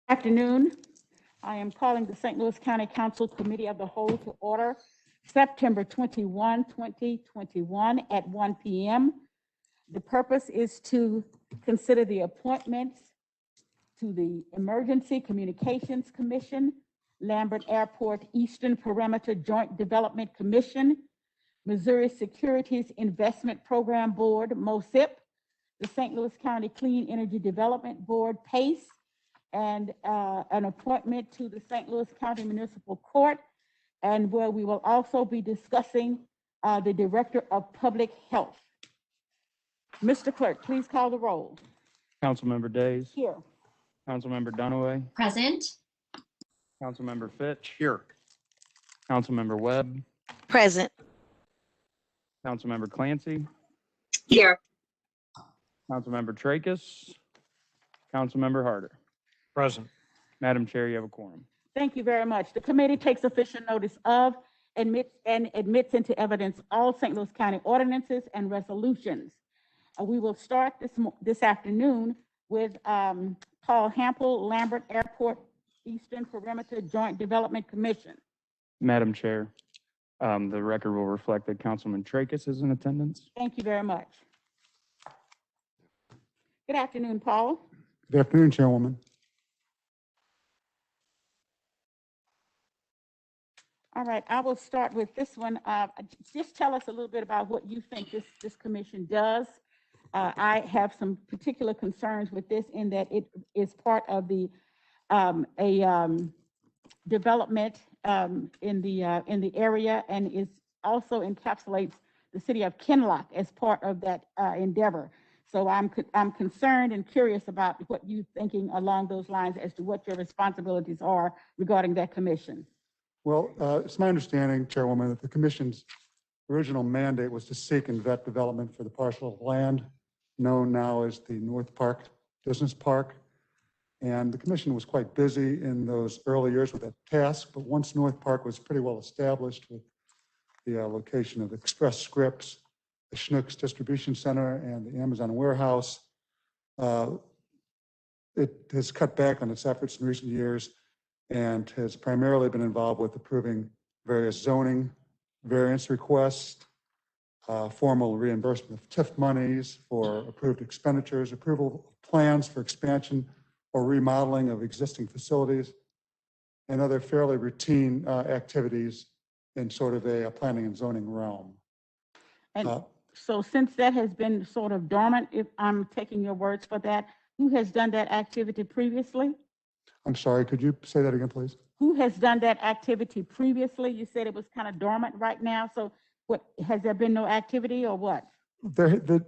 Afternoon. I am calling the St. Louis County Council Committee of the Whole to order September 21, 2021 at 1 p.m. The purpose is to consider the appointments to the Emergency Communications Commission, Lambert Airport Eastern Perimeter Joint Development Commission, Missouri Securities Investment Program Board, MOSIP, the St. Louis County Clean Energy Development Board, PACE, and an appointment to the St. Louis County Municipal Court, and where we will also be discussing the Director of Public Health. Mr. Clerk, please call the roll. Councilmember Days. Here. Councilmember Dunaway. Present. Councilmember Fitch. Here. Councilmember Webb. Present. Councilmember Clancy. Here. Councilmember Tracus. Councilmember Harder. Present. Madam Chair, you have a quorum. Thank you very much. The committee takes official notice of, admits into evidence all St. Louis County ordinances and resolutions. We will start this afternoon with Paul Hample, Lambert Airport Eastern Perimeter Joint Development Commission. Madam Chair, the record will reflect that Councilman Tracus is in attendance. Thank you very much. Good afternoon, Paul. Good afternoon, Chairwoman. All right, I will start with this one. Just tell us a little bit about what you think this commission does. I have some particular concerns with this in that it is part of the development in the area, and is also encapsulates the city of Kinloch as part of that endeavor. So I'm concerned and curious about what you're thinking along those lines as to what your responsibilities are regarding that commission. Well, it's my understanding, Chairwoman, that the Commission's original mandate was to seek and vet development for the parcel of land known now as the North Park Business Park. And the Commission was quite busy in those early years with that task, but once North Park was pretty well established with the location of Express Scripts, the Schnucks Distribution Center, and the Amazon warehouse, it has cut back on its efforts in recent years and has primarily been involved with approving various zoning variance requests, formal reimbursement of TIF monies for approved expenditures, approval of plans for expansion or remodeling of existing facilities, and other fairly routine activities in sort of a planning and zoning realm. And so since that has been sort of dormant, if I'm taking your words for that, who has done that activity previously? I'm sorry, could you say that again, please? Who has done that activity previously? You said it was kind of dormant right now. So what, has there been no activity or what? The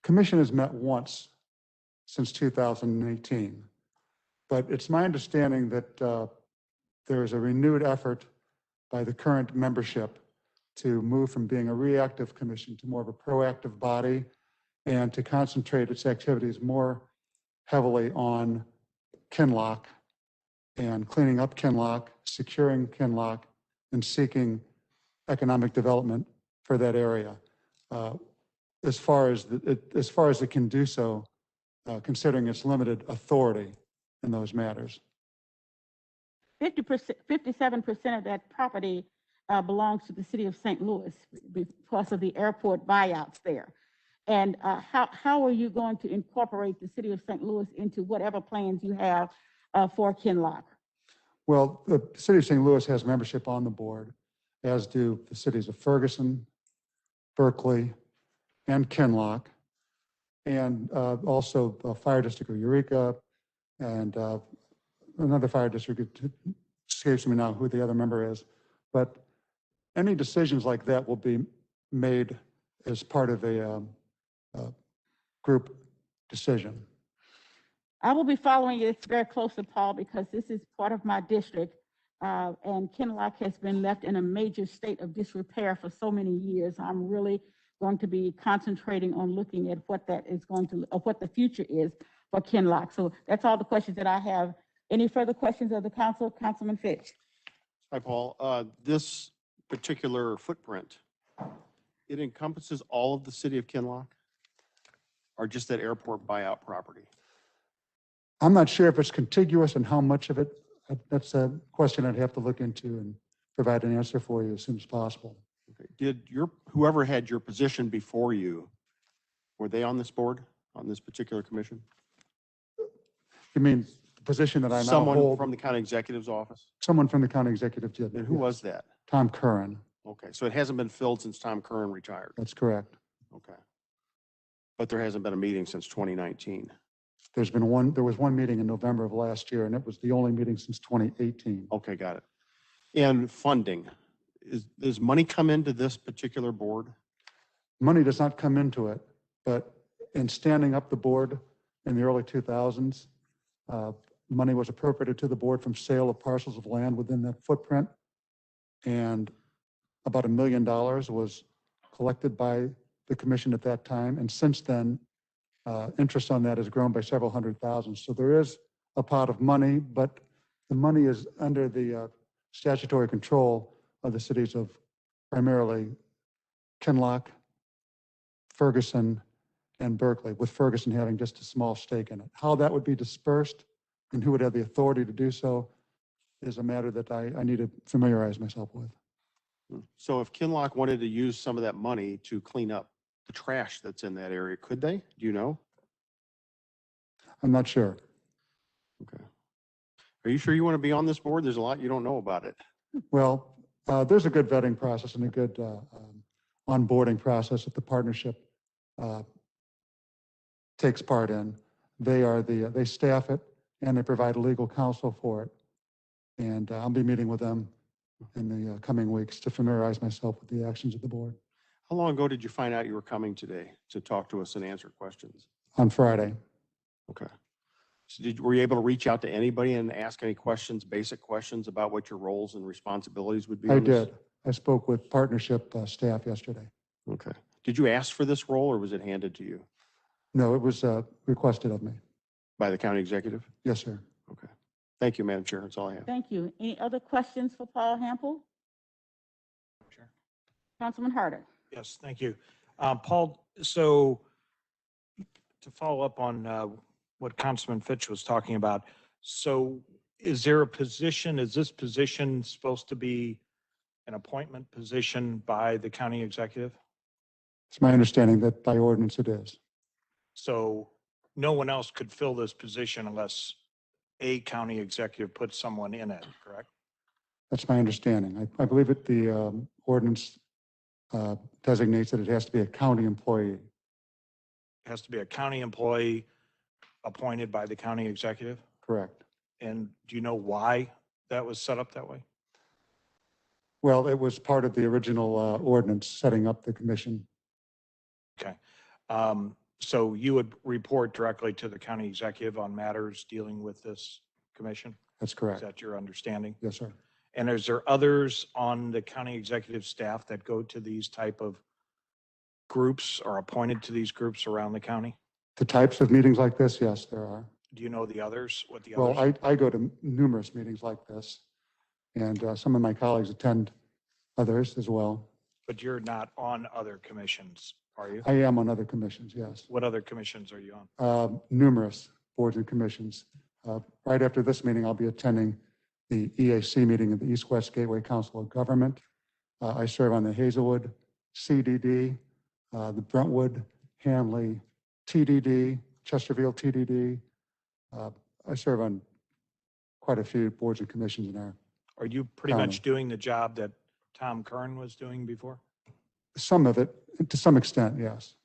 Commission has met once since 2018, but it's my understanding that there is a renewed effort by the current membership to move from being a reactive commission to more of a proactive body, and to concentrate its activities more heavily on Kinloch and cleaning up Kinloch, securing Kinloch, and seeking economic development for that area. As far as it can do so, considering its limited authority in those matters. 57% of that property belongs to the city of St. Louis because of the airport buyouts there. And how are you going to incorporate the city of St. Louis into whatever plans you have for Kinloch? Well, the city of St. Louis has membership on the board, as do the cities of Ferguson, Berkeley, and Kinloch, and also the fire district of Eureka, and another fire district. It escapes me now who the other member is, but any decisions like that will be made as part of a group decision. I will be following this very closely, Paul, because this is part of my district, and Kinloch has been left in a major state of disrepair for so many years. I'm really going to be concentrating on looking at what that is going to, or what the future is for Kinloch. So that's all the questions that I have. Any further questions of the council? Councilman Fitch. Hi, Paul. This particular footprint, it encompasses all of the city of Kinloch, or just that airport buyout property? I'm not sure if it's contiguous and how much of it. That's a question I'd have to look into and provide an answer for you as soon as possible. Okay. Did whoever had your position before you, were they on this board, on this particular commission? You mean the position that I now Someone hold? from the county executive's office? Someone from the county executive did. And who yes. was that? Tom Curran. Okay, so it hasn't been filled since Tom Curran retired. That's correct. Okay. But there hasn't been a meeting since 2019. There was one meeting in November of last year, and it was the only meeting since 2018. Okay, got it. And funding, does money come into this particular board? Money does not come into it, but in standing up the board in the early 2000s, money was appropriated to the board from sale of parcels of land within that footprint. And about $1 million was collected by the commission at that time. And since then, interest on that has grown by several hundred thousand. So there is a pot of money, but the money is under the statutory control of the cities of primarily Kinloch, Ferguson, and Berkeley, with Ferguson having just a small stake in it. How that would be dispersed and who would have the authority to do so is a matter that I need to familiarize myself with. So if Kinloch wanted to use some of that money to clean up the trash that's in that area, could they? Do you know? I'm not sure. Okay. Are you sure you want to be on this board? There's a lot you don't know about it. Well, there's a good vetting process and a good onboarding process that the partnership takes part in. They staff it and they provide legal counsel for it. And I'll be meeting with them in the coming weeks to familiarize myself with the actions of the board. How long ago did you find out you were coming today to talk to us and answer questions? On Friday. Okay. So were you able to reach out to anybody and ask any questions, basic questions about what your roles and responsibilities would be? I on this? did. I spoke with partnership staff yesterday. Okay. Did you ask for this role or was it handed to you No, it was requested of me. by the county executive? Yes, sir. Okay. Thank you, Madam Chair. That's all I have. Thank you. Any other questions for Paul Hample? Sure. Councilman Harder. Yes, thank you. Paul, so to follow up on what Councilman Fitch was talking about, so is there a position, is this position supposed to be an appointment position by the county executive? It's my understanding that by ordinance it is. So no one else could fill this position unless a county executive puts someone in it, correct? That's my understanding. I believe that the ordinance designates that it has to be a county employee. It has to be a county employee appointed by the county executive? Correct. And do you know why that was set up that way? Well, it was part of the original ordinance setting up the commission. Okay. So you would report directly to the county executive on matters dealing with this commission? That's Is correct. that your understanding? Yes, sir. And is there others on the county executive staff that go to these type of groups or appointed to these groups around the county? The types of meetings like this, yes, there are. Do you know the others, what the Well, others? I go to numerous meetings like this, and some of my colleagues attend others as well. But you're not on other commissions, are you? I am on other commissions, yes. What other commissions are you on? Numerous boards and commissions. Right after this meeting, I'll be attending the EAC meeting of the East-West Gateway Council of Government. I serve on the Hazelwood, CDD, the Brentwood, Hanley, TDD, Chesterfield TDD. I serve on quite a few boards and commissions in our, Are you pretty much doing the job that Tom Curran was doing before? some of it, to some extent, yes.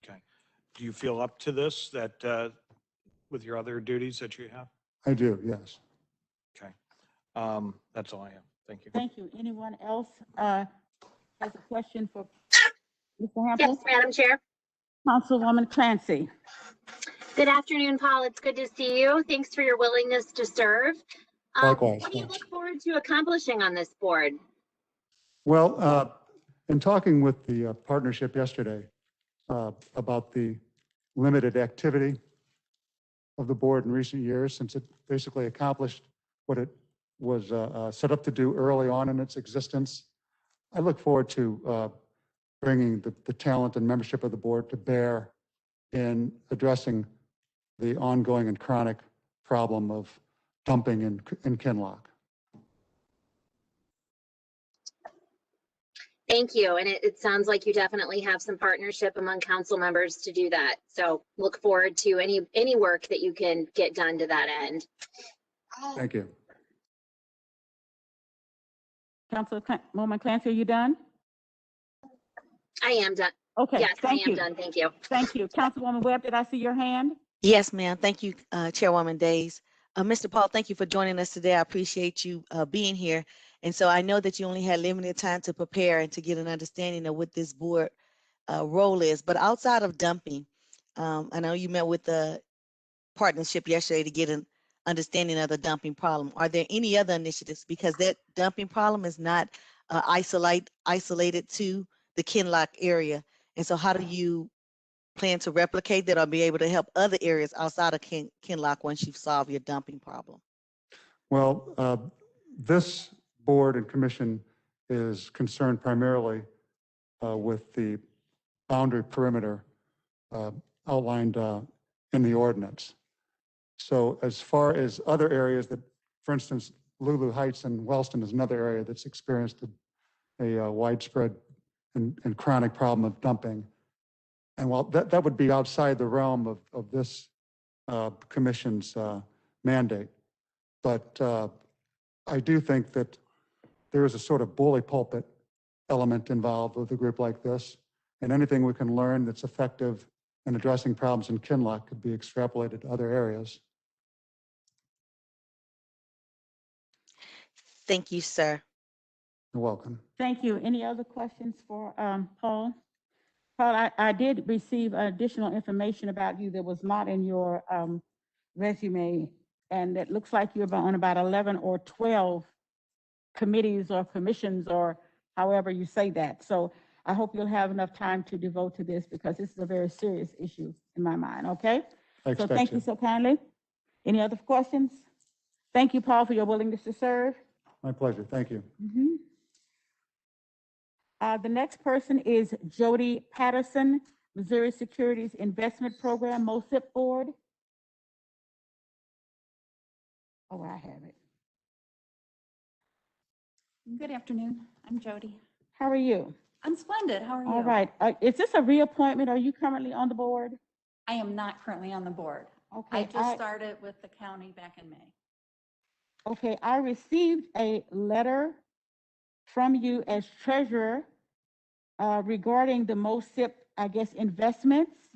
Okay. Do you feel up to this, that with your other duties that you have? I do, yes. Okay. That's all I have. Thank you. Thank you. Anyone else has a question for Mr. Hample? Yes, Madam Chair. Councilwoman Clancy. Good afternoon, Paul. It's good to see you. Thanks for your willingness to serve. Likewise, What do you thanks. look forward to accomplishing on this board? Well, in talking with the partnership yesterday about the limited activity of the board in recent years, since it basically accomplished what it was set up to do early on in its existence, I look forward to bringing the talent and membership of the board to bear in addressing the ongoing and chronic problem of dumping in Kinloch. Thank you. And it sounds like you definitely have some partnership among council members to do that. So look forward to any work that you can get done to that end. Thank you. Councilwoman Clancy, are you done? I am done. Okay, Yes, I thank am you. done. Thank you. Thank you. Councilwoman Webb, did I see your hand? Yes, ma'am. Thank you, Chairwoman Days. Mr. Paul, thank you for joining us today. I appreciate you being here. And so I know that you only had limited time to prepare and to get an understanding of what this board role is. But outside of dumping, I know you met with the partnership yesterday to get an understanding of the dumping problem. Are there any other initiatives? Because that dumping problem is not isolated to the Kinloch area. And so how do you plan to replicate that or be able to help other areas outside of Kinloch once you've solved your dumping problem? Well, this board and commission is concerned primarily with the boundary perimeter outlined in the ordinance. So as far as other areas that, for instance, Lulu Heights and Wellston is another area that's experienced a widespread and chronic problem of dumping. And while that would be outside the realm of this commission's mandate, but I do think that there is a sort of bully pulpit element involved with a group like this, and anything we can learn that's effective in addressing problems in Kinloch could be extrapolated to other areas. Thank you, sir. You're welcome. Thank you. Any other questions for Paul? Paul, I did receive additional information about you that was not in your resume, and it looks like you're on about 11 or 12 committees or commissions or however you say that. So I hope you'll have enough time to devote to this because this is a very serious issue in my mind, okay? I So expect thank you so kindly. Any other questions? Thank you, Paul, for your willingness to serve. My pleasure. Thank you. The next person is Jody Patterson, Missouri Securities Investment Program, MOSIP Board. Oh, I have it. Good afternoon. I'm Jody. How are you? I'm splendid. How are you? All right. Is this a reappointment? Are you currently on the board? I am not currently on the board. Okay. I just started with the county back in May. Okay, I received a letter from you as treasurer regarding the MOSIP, I guess, investments.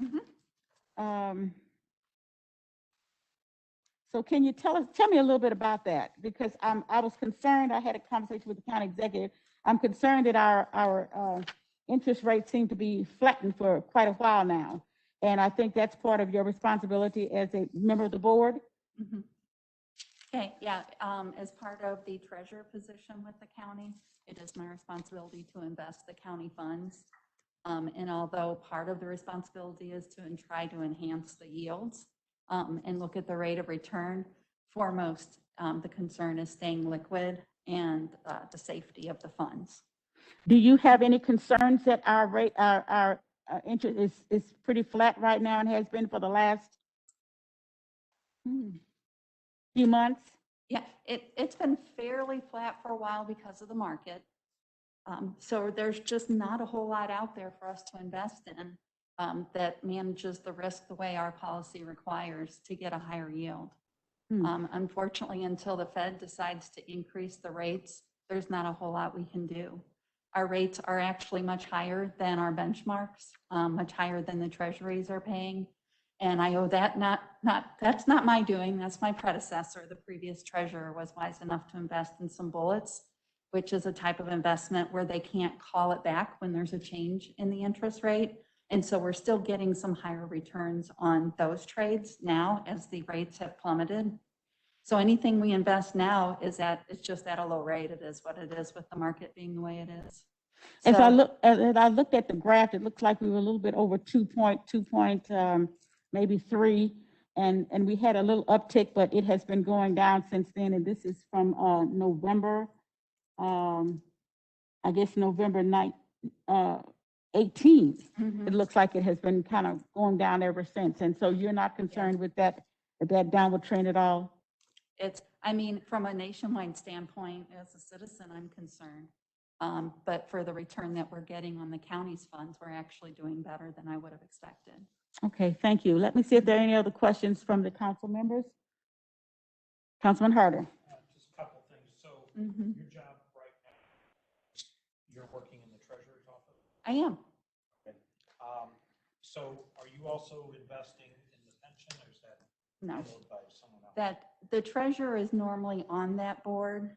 So can you tell me a little bit about that? Because I was concerned, I had a conversation with the county executive. I'm concerned that our interest rates seem to be flattened for quite a while now. And I think that's part of your responsibility as a member of the board. Okay, yeah, as part of the treasurer position with the county, it is my responsibility to invest the county funds. And although part of the responsibility is to try to enhance the yields and look at the rate of return, foremost, the concern is staying liquid and the safety of the funds. Do you have any concerns that our rate, our interest is pretty flat right now and has been for the last few months? Yeah, it's been fairly flat for a while because of the market. So there's just not a whole lot out there for us to invest in that manages the risk the way our policy requires to get a higher yield. Unfortunately, until the Fed decides to increase the rates, there's not a whole lot we can do. Our rates are actually much higher than our benchmarks, much higher than the treasuries are paying. And I owe that that's not my doing, that's my predecessor. The previous treasurer was wise enough to invest in some bullets, which is a type of investment where they can't call it back when there's a change in the interest rate. And so we're still getting some higher returns on those trades now as the rates have plummeted. So anything we invest now it's just at a low rate. It is what it is with the market being the way it is. As I looked at the graph, it looks like we were a little bit over 2 point, maybe 3, and we had a little uptick, but it has been going down since then. And this is from November, I guess November 18th. It looks like it has been kind of going down ever since. And so you're not concerned with that that downward trend at all? It's, I mean, from a nationwide standpoint, as a citizen, I'm concerned. But for the return that we're getting on the county's funds, we're actually doing better than I would have expected. Okay, thank you. Let me see if there are any other questions from the council members. Councilman Harder. Just a couple things. So Mhm. your job right now, you're working in the treasurer's office? I am. Okay. So are you also investing in the pension, or is that No. handled by someone else? That the treasurer is normally on that board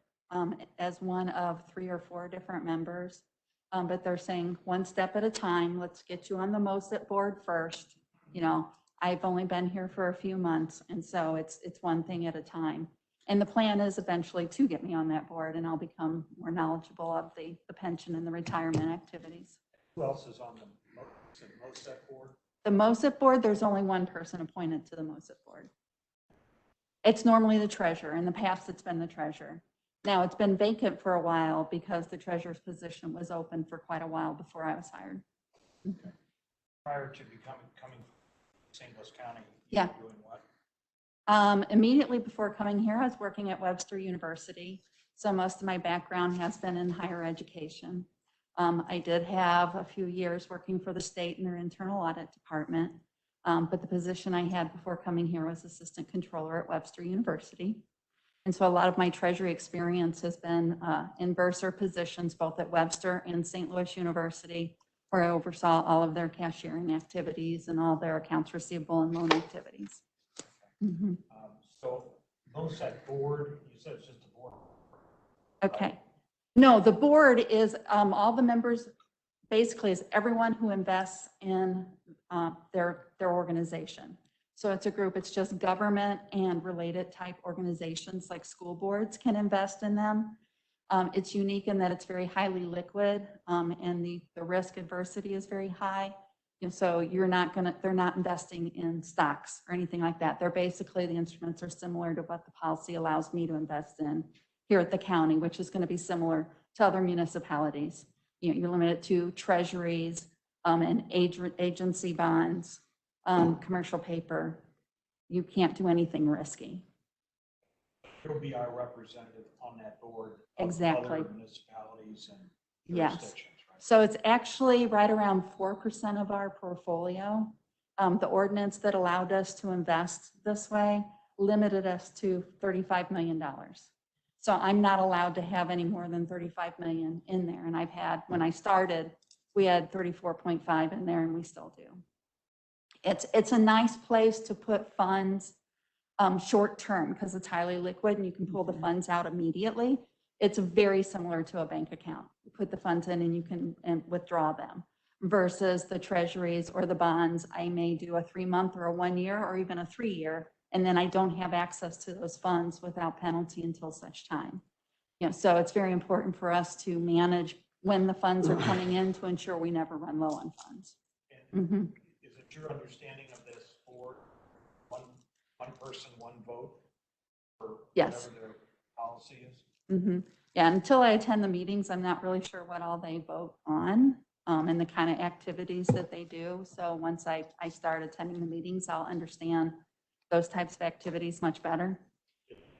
as one of 3 or 4 different members. But they're saying one step at a time, let's get you on the MOSIP board first. You know, I've only been here for a few months, and so it's one thing at a time. And the plan is eventually to get me on that board, and I'll become more knowledgeable of the pension and the retirement activities. Who else is on the MOSEP board? The MOSIP board, there's only one person appointed to the MOSIP board. It's normally the treasurer. In the past, it's been the treasurer. Now, it's been vacant for a while because the treasurer's position was open for quite a while before I was hired. Prior to coming to St. Louis County? Yeah. You were doing what? Immediately before coming here, I was working at Webster University. So most of my background has been in higher education. I did have a few years working for the state in their internal audit department. But the position I had before coming here was assistant controller at Webster University. And so a lot of my treasury experience has been in bursar positions, both at Webster and St. Louis University, where I oversaw all of their cashiering activities and all their accounts receivable and loan activities. Mhm. So MOSEP board, you said it's just a board. Okay. No, the board is all the members, basically is everyone who invests in their organization. So it's a group, it's just government and related type organizations like school boards can invest in them. It's unique in that it's very highly liquid and the risk adversity is very high. And so they're not investing in stocks or anything like that. They're basically, the instruments are similar to what the policy allows me to invest in here at the county, which is going to be similar to other municipalities. You know, you're limited to treasuries and agency bonds, commercial paper. You can't do anything risky. You'll be our representative on that board. Of Exactly. other municipalities and Yes. jurisdictions, right? So it's actually right around 4% of our portfolio. The ordinance that allowed us to invest this way limited us to $35 million. So I'm not allowed to have any more than 35 million in there. And I've had, when I started, we had 34.5 in there and we still do. It's a nice place to put funds short term because it's highly liquid and you can pull the funds out immediately. It's very similar to a bank account. You put the funds in and you can withdraw them versus the treasuries or the bonds. I may do a 3-month or a 1-year or even a 3-year, and then I don't have access to those funds without penalty until such time. You know, so it's very important for us to manage when the funds are coming in to ensure we never run low on funds. And is it your understanding of this board, one person, one vote for Yes. whatever their policy is? Yeah, until I attend the meetings, I'm not really sure what all they vote on and the kind of activities that they do. So once I start attending the meetings, I'll understand those types of activities much better.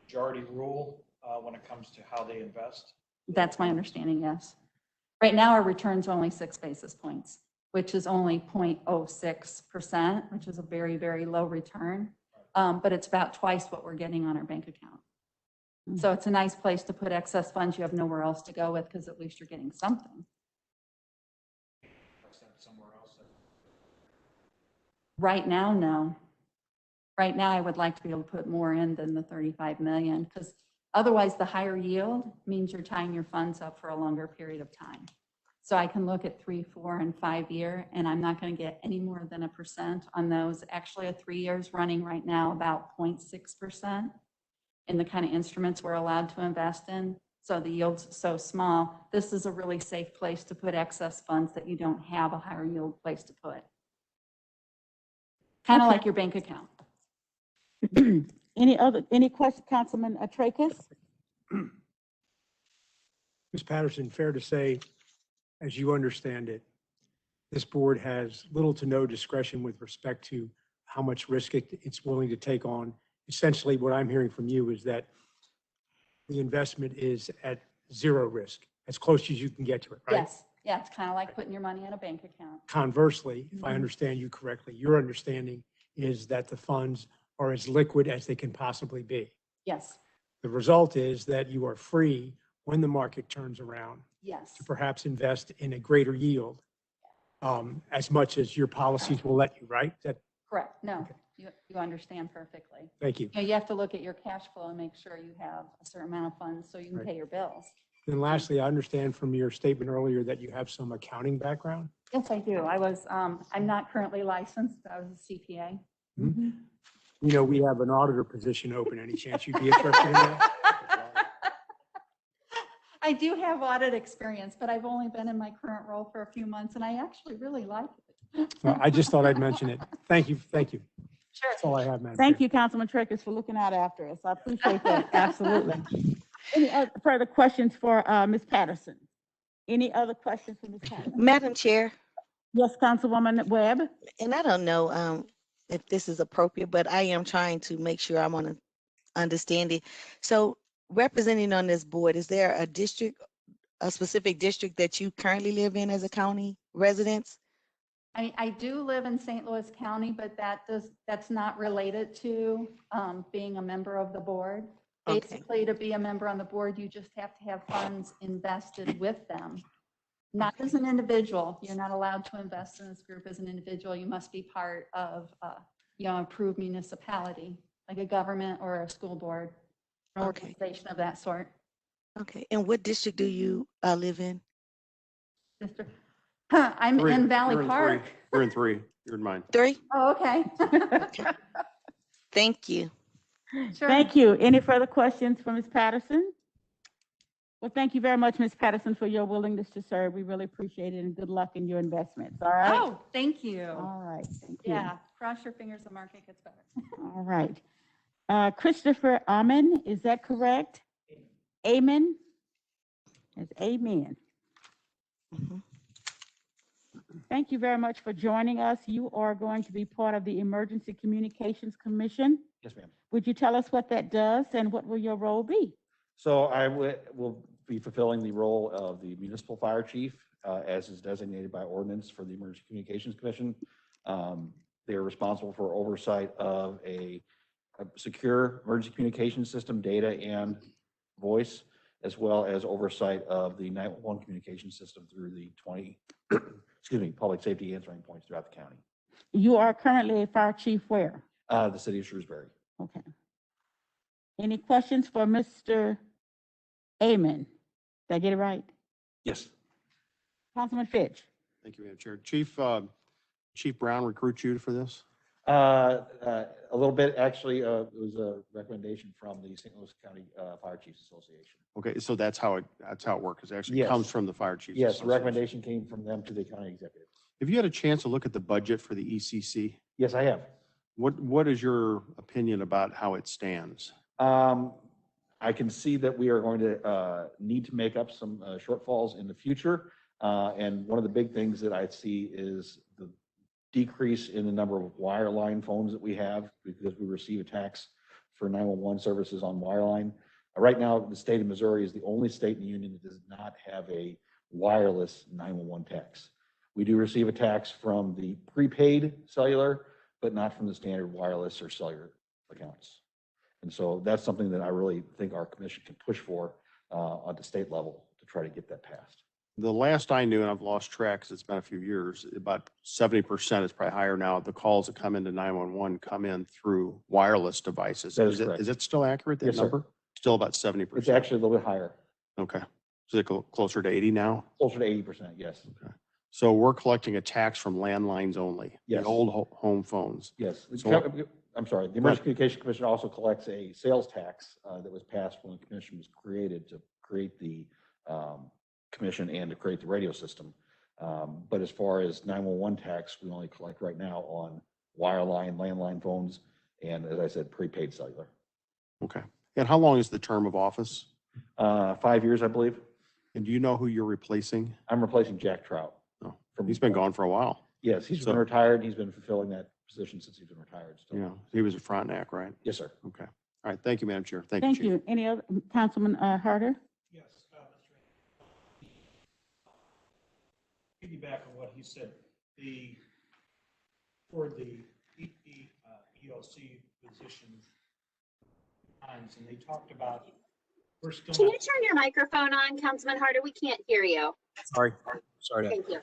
Majority rule when it comes to how they invest? That's my understanding, yes. Right now, our returns are only 6 basis points, which is only 0.06%, which is a very, very low return. But it's about twice what we're getting on our bank account. So it's a nice place to put excess funds you have nowhere else to go with because at least you're getting something. Somewhere else. Right now, no. Right now, I would like to be able to put more in than the 35 million because otherwise the higher yield means you're tying your funds up for a longer period of time. So I can look at 3, 4, and 5 year, and I'm not going to get any more than 1% on those. Actually, a 3 years running right now about 0.6% in the kind of instruments we're allowed to invest in. So the yield's so small. This is a really safe place to put excess funds that you don't have a higher yield place to put. Kind of like your bank account. Any questions, Councilman Tracus? Ms. Patterson, fair to say, as you understand it, this board has little to no discretion with respect to how much risk it's willing to take on essentially what I'm hearing from you is that the investment is at zero risk, as close as you can get to it, right? Yes, yeah, it's kind of like putting your money in a bank account. Conversely, if I Mhm. understand you correctly, your understanding is that the funds are as liquid as they can possibly be. Yes, The result is that you are free when the market turns around yes, to perhaps invest in a greater yield, as much as your policies will let you, right? correct. No, Okay. you understand perfectly. Thank you. You know, you have to look at your cash flow and make sure you have a certain amount of funds so you can Right. pay your bills. Then lastly, I understand from your statement earlier that you have some accounting background. Yes, I do. I'm not currently licensed. I was a CPA. You know, we have an auditor position open. Any chance you'd be interested in that? I do have audit experience, but I've only been in my current role for a few months and I actually really like it. Well, I just thought I'd mention it. Thank you. Thank you. Sure. That's all I have, Madam Thank Chair. you, Councilman Tracus, for looking out after us. I appreciate that, absolutely. Any other further questions for Ms. Patterson? Any other questions for Ms. Patterson? Madam Chair, Yes, Councilwoman Webb? and I don't know if this is appropriate, but I am trying to make sure I'm on a understanding. So representing on this board, is there a district, a specific district that you currently live in as a county resident? I mean, I do live in St. Louis County, but that's not related to being a member of the board. Okay. Basically, to be a member on the board, you just have to have funds invested with them. Not as an individual. You're not allowed to invest in this group as an individual. You must be part of, approved municipality, like a government or a school board, an Okay. organization of that sort. Okay, and what district do you live in? Mr. I'm Three. in Valley You're in Park. three. You're in three. You're in mine. 3? Oh, okay. Thank you. Sure. Thank you. Any further questions for Ms. Patterson? Well, thank you very much, Ms. Patterson, for your willingness to serve. We really appreciate it, and good luck in your investments, all right? Oh, thank you. All right, thank you. Yeah, cross your fingers, the market gets better. All right. Christopher Amen, is that correct? Amen? It's amen. Mhm. Thank you very much for joining us. You are going to be part of the Emergency Communications Commission. Yes, ma'am. Would you tell us what that does and what will your role be? So I will be fulfilling the role of the municipal fire chief, as is designated by ordinance for the Emergency Communications Commission. They are responsible for oversight of a secure emergency communication system, data and voice, as well as oversight of the 911 communication system through the 20, public safety answering points throughout the county. You are currently a fire chief where? The city of Shrewsbury. Okay. Any questions for Mr. Amen? Did I get it right? Yes. Councilman Fitch? Thank you, Madam Chair. Chief Brown recruit you for this? A little bit, actually, it was a recommendation from the St. Louis County Fire Chiefs Association. Okay, so that's how it works. It actually Yes. comes from the fire chiefs. Yes, the Association. recommendation came from them to the county executive. Have you had a chance to look at the budget for the ECC? Yes, I have. What is your opinion about how it stands? I can see that we are going to need to make up some shortfalls in the future. And one of the big things that I see is the decrease in the number of wireline phones that we have because we receive a tax for 911 services on wireline. Right now, the state of Missouri is the only state in the union that does not have a wireless 911 tax. We do receive a tax from the prepaid cellular, but not from the standard wireless or cellular accounts. And so that's something that I really think our commission can push for at the state level to try to get that passed. The last I knew, and I've lost track because it's been a few years, about 70%, it's probably higher now, the calls that come into 911 come in through wireless devices. That is correct. Is it still accurate, that Yes, sir. number? Still about 70%? It's actually a little bit higher, Okay. Is it closer to 80 now? closer to 80%, yes. So we're collecting a tax from landlines only? Yes. The old home phones? Yes. So- I'm sorry. The Emergency Communication Commission also collects a sales tax that was passed when the commission was created to create the commission and to create the radio system. But as far as 911 tax, we only collect right now on wireline, landline phones, and as I said, prepaid cellular. Okay. And how long is the term of office? 5 years, I believe. And do you know who you're replacing? I'm replacing Jack Trout. Oh, from- he's been gone for a while. Yes, he's So- been retired. He's been fulfilling that position since he's been retired. So, Yeah, he was a Frontenac, right? yes, sir. Okay. All right. Thank you, Madam Chair. Thank you, Thank Chief. you. Any other, Councilman Harder? Yes, piggyback on what he said, for the ELC position times, and they talked about, we're still Can not, you turn your microphone on, Councilman Harder? We can't hear you. sorry, to Thank you.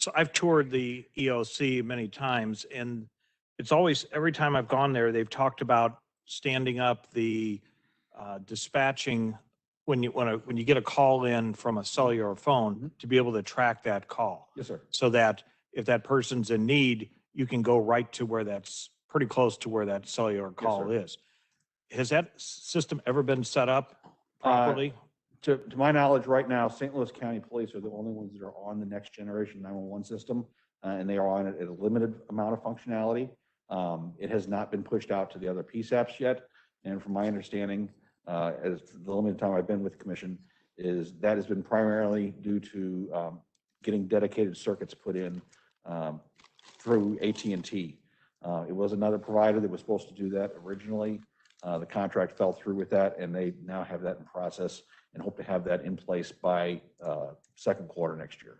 So I've toured the EOC many times, and it's always, every time I've gone there, they've talked about standing up the dispatching when you get a call in from a cellular phone to be able to track that call. Yes, sir. So that if that person's in need, you can go right to where that's pretty close to where that cellular call sir. is. Has that system ever been set up properly? To my knowledge, right now, St. Louis County Police are the only ones that are on the next generation 911 system, and they are on it at a limited amount of functionality. It has not been pushed out to the other PSAPs yet. And from my understanding, as the limited time I've been with the commission, is that has been primarily due to getting dedicated circuits put in through AT&T. It was another provider that was supposed to do that originally. The contract fell through with that, and they now have that in process and hope to have that in place by second quarter next year.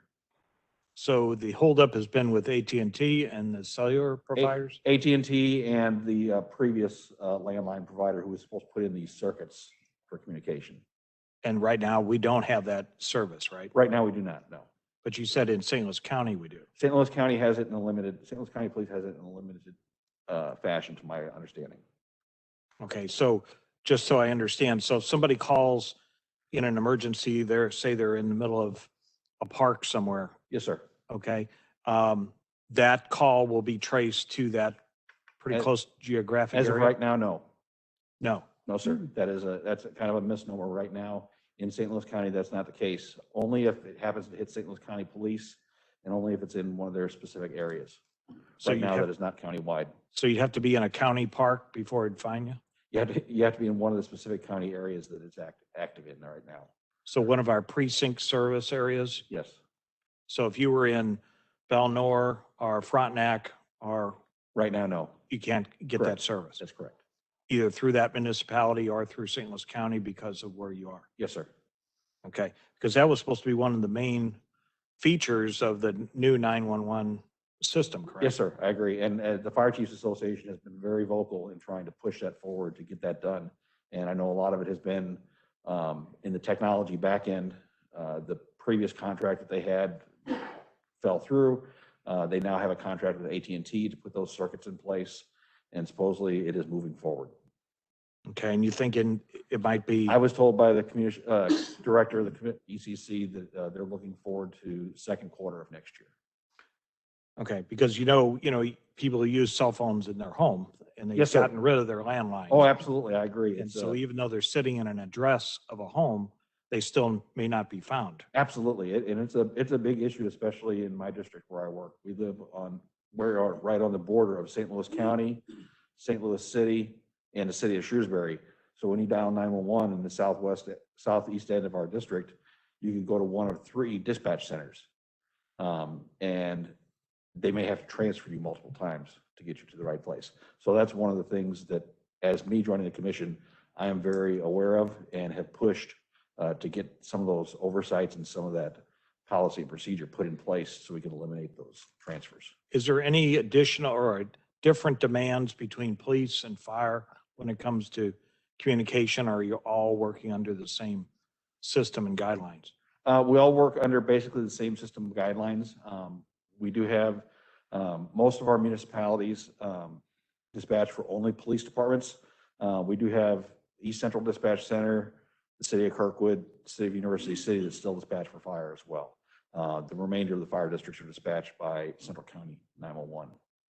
So the holdup has been with AT&T and the cellular providers? AT&T and the previous landline provider who was supposed to put in these circuits for communication. And right now, we don't have that service, right? Right now, we do not, no. But you said in St. Louis County, we do. St. Louis County has it in a limited, St. Louis County Police has it in a limited fashion, to my understanding. Okay, so just so I understand, so if somebody calls in an emergency, say they're in the middle of a park somewhere, Yes, sir. okay? That call will be traced to that pretty As- close geographic As of area? right now, no. No. No, sir. That's kind of a misnomer right now. In St. Louis County, that's not the case. Only if it happens to hit St. Louis County Police and only if it's in one of their specific areas. So Right you'd now, have- that is not countywide. So you'd have to be in a county park before it'd find you? You have to be in one of the specific county areas that it's active in right now. So one of our precinct service areas? Yes. So if you were in Belnor or Frontenac, or Right now, no. you can't get that Correct. service, That's correct. either through that municipality or through St. Louis County because of where you are? Yes, sir. Okay, because that was supposed to be one of the main features of the new 911 system, correct? Yes, sir. I agree. And the Fire Chiefs Association has been very vocal in trying to push that forward to get that done. And I know a lot of it has been in the technology back end. The previous contract that they had fell through. They now have a contract with AT&T to put those circuits in place, and supposedly it is moving forward. Okay, and you thinking it might be, I was told by the director of the ECC that they're looking forward to second quarter of next year. okay, because people use cell phones in their home and they've Yes, sir. gotten rid of their landlines. Oh, absolutely. I agree. And It's, so even though they're sitting in an address of a home, they still may not be found. absolutely. And it's a big issue, especially in my district where I work. We are right on the border of St. Louis County, St. Louis City, and the city of Shrewsbury. So when you dial 911 in the southeast end of our district, you can go to one of 3 dispatch centers. And they may have to transfer you multiple times to get you to the right place. So that's one of the things that, as me joining the commission, I am very aware of and have pushed to get some of those oversights and some of that policy and procedure put in place so we can eliminate those transfers. Is there any additional or different demands between police and fire when it comes to communication, or are you all working under the same system and guidelines? We all work under basically the same system of guidelines. We do have most of our municipalities dispatch for only police departments. We do have East Central Dispatch Center, the city of Kirkwood, city of University City that still dispatch for fire as well. The remainder of the fire districts are dispatched by Central County 911.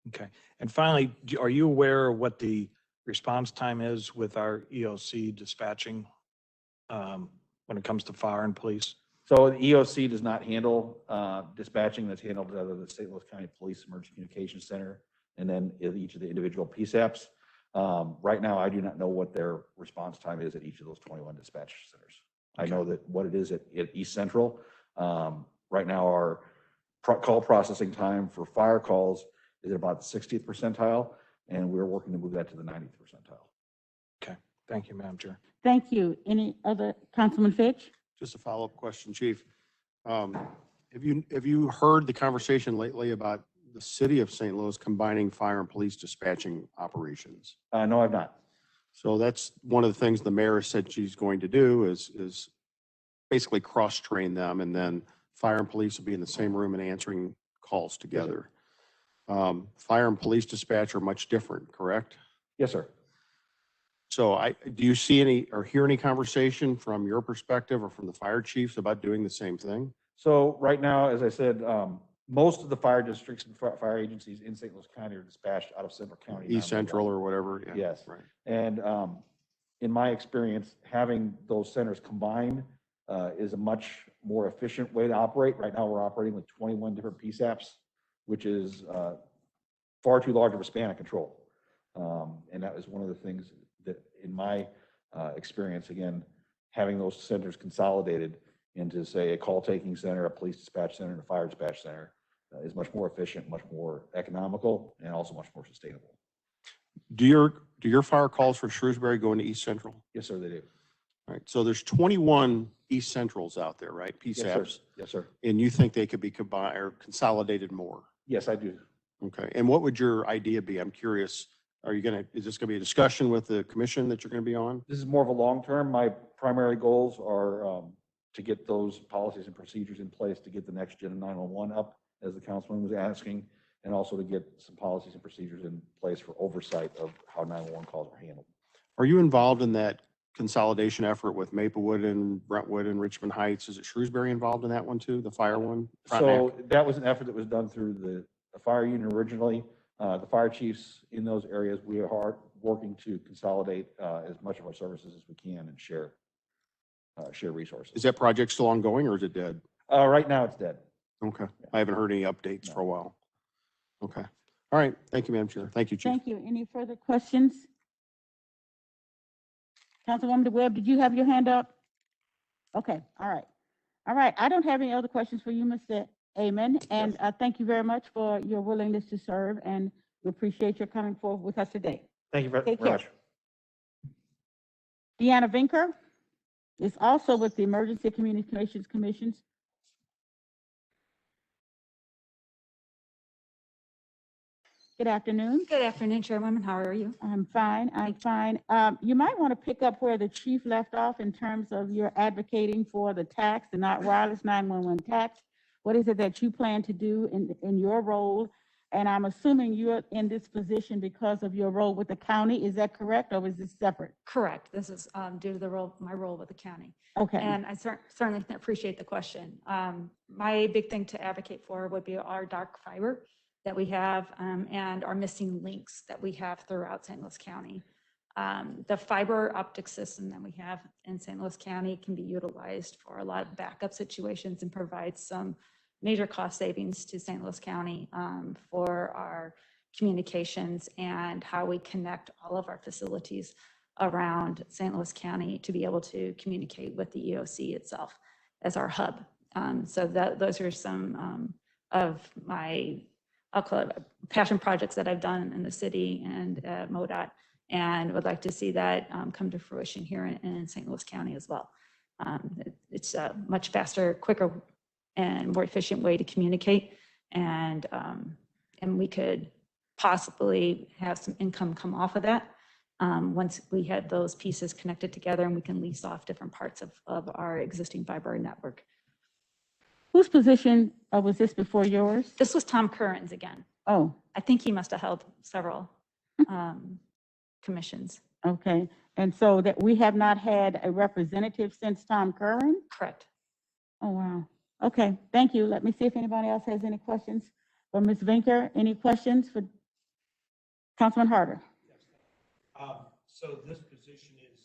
Okay. And finally, are you aware of what the response time is with our EOC dispatching when it comes to fire and police? So the EOC does not handle dispatching. That's handled out of the St. Louis County Police Emergency Communications Center and then each of the individual PSAPs. Right now, I do not know what their response time is at each of those 21 dispatch centers. I know that what it is at East Central. Right now, our call processing time for fire calls is at about the 60th percentile, and we're working to move that to the 90th percentile. Thank you, Madam Chair. Thank you. Any other, Councilman Fitch? Just a follow-up question, Chief. Have you heard the conversation lately about the city of St. Louis combining fire and police dispatching operations? No, I've not. So that's one of the things the mayor said she's going to do is basically cross-train them, and then fire and police will be in the same room and answering calls together. Fire and police dispatch are much different, correct? Yes, sir. So do you see any or hear any conversation from your perspective or from the fire chiefs about doing the same thing? So right now, as I said, most of the fire districts and fire agencies in St. Louis County are dispatched out of Central County. East Central or whatever? Yeah, Yes. right. And in my experience, having those centers combined is a much more efficient way to operate. Right now, we're operating with 21 different PSAPs, which is far too large of a span of control. And that was one of the things that, in my experience, again, having those centers consolidated into, say, a call-taking center, a police dispatch center, and a fire dispatch center is much more efficient, much more economical, and also much more sustainable. Do your fire calls for Shrewsbury go into East Central? Yes, sir, they do. All right. So there's 21 East Centrals out there, right? Yes, sir. PSAPs. Yes, sir. And you think they could be combined or consolidated more? Yes, I do. Okay. And what would your idea be? I'm curious. Is this going to be a discussion with the commission that you're going to be on? This is more of a long-term. My primary goals are to get those policies and procedures in place to get the next gen of 911 up, as the councilman was asking, and also to get some policies and procedures in place for oversight of how 911 calls are handled. Are you involved in that consolidation effort with Maplewood and Brentwood and Richmond Heights? Is it Shrewsbury involved in that one too, the fire one? So that was an effort that was done through the fire union originally. The fire chiefs in those areas, we are working to consolidate as much of our services as we can and share resources. Is that project still ongoing or is it dead? Right now, it's dead. Okay. I haven't heard any updates for a while. Okay. All right. Thank you, Madam Chair. Thank you, Chief. Thank you. Any further questions? Councilwoman Webb, did you have your hand up? Okay, all right. All right, I don't have any other questions for you, Mr. Amen. And thank you very much for your willingness to serve, and we appreciate your coming forward with us today. Thank you very Take care. much. Deanna Vinker is also with the Emergency Communications Commissions. Good afternoon. Good afternoon, Chairwoman. How are you? I'm fine. I'm fine. You might want to pick up where the chief left off in terms of your advocating for the tax, the not wireless 911 tax. What is it that you plan to do in your role? And I'm assuming you're in this position because of your role with the county. Is that correct, or is this separate? Correct. This is due to my role with the county. Okay. And I certainly appreciate the question. My big thing to advocate for would be our dark fiber that we have and our missing links that we have throughout St. Louis County. The fiber optic system that we have in St. Louis County can be utilized for a lot of backup situations and provides some major cost savings to St. Louis County for our communications and how we connect all of our facilities around St. Louis County to be able to communicate with the EOC itself as our hub. So those are some of my, I'll call it passion projects that I've done in the city and MoDOT, and would like to see that come to fruition here in St. Louis County as well. It's a much faster, quicker, and more efficient way to communicate, and we could possibly have some income come off of that once we had those pieces connected together, and we can lease off different parts of our existing fiber network. Whose position was this before yours? This was Tom Curran's again. Oh, I think he must have held several commissions. okay. And so that we have not had a representative since Tom Curran? Correct. Oh, wow. Okay, thank you. Let me see if anybody else has any questions for Ms. Vinker. Any questions for Councilman Harder? So this position is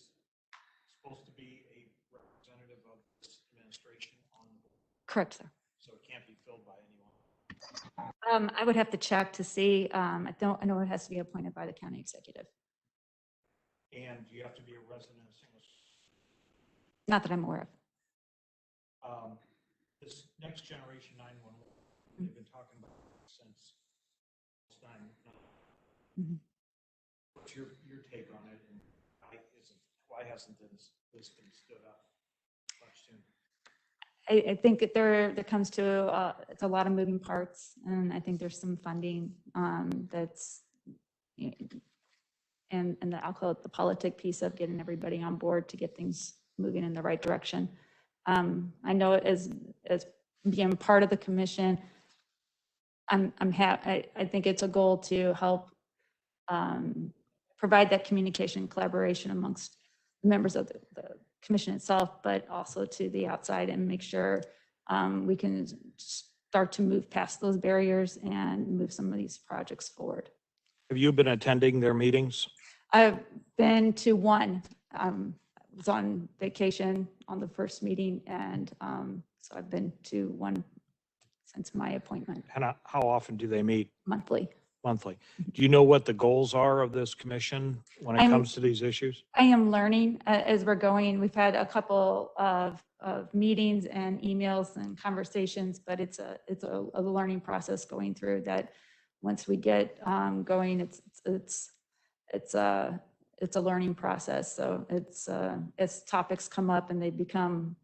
supposed to be a representative of this administration on the board, Correct, sir. so it can't be filled by anyone. I would have to check to see. I know it has to be appointed by the county executive. And you have to be a resident of St. Louis. Not that I'm aware of. This next generation 911, we've been talking about since Mhm. What's your take on it? And why hasn't this been stood up much sooner? I think that there comes to, it's a lot of moving parts, and I think there's some funding that's, and I'll call it the politic piece of getting everybody on board to get things moving in the right direction. I know as being part of the commission, I think it's a goal to help provide that communication and collaboration amongst members of the commission itself, but also to the outside, and make sure we can start to move past those barriers and move some of these projects forward. Have you been attending their meetings? I've been to one. I was on vacation on the first meeting, and so I've been to one since my appointment, And how often do they meet? monthly. Monthly. Do you know what the goals are of this commission when it I'm- comes to these issues? I am learning as we're going. We've had a couple of meetings and emails and conversations, but it's a learning process going through that. Once we get going, it's a learning process. So it's as topics come up and they become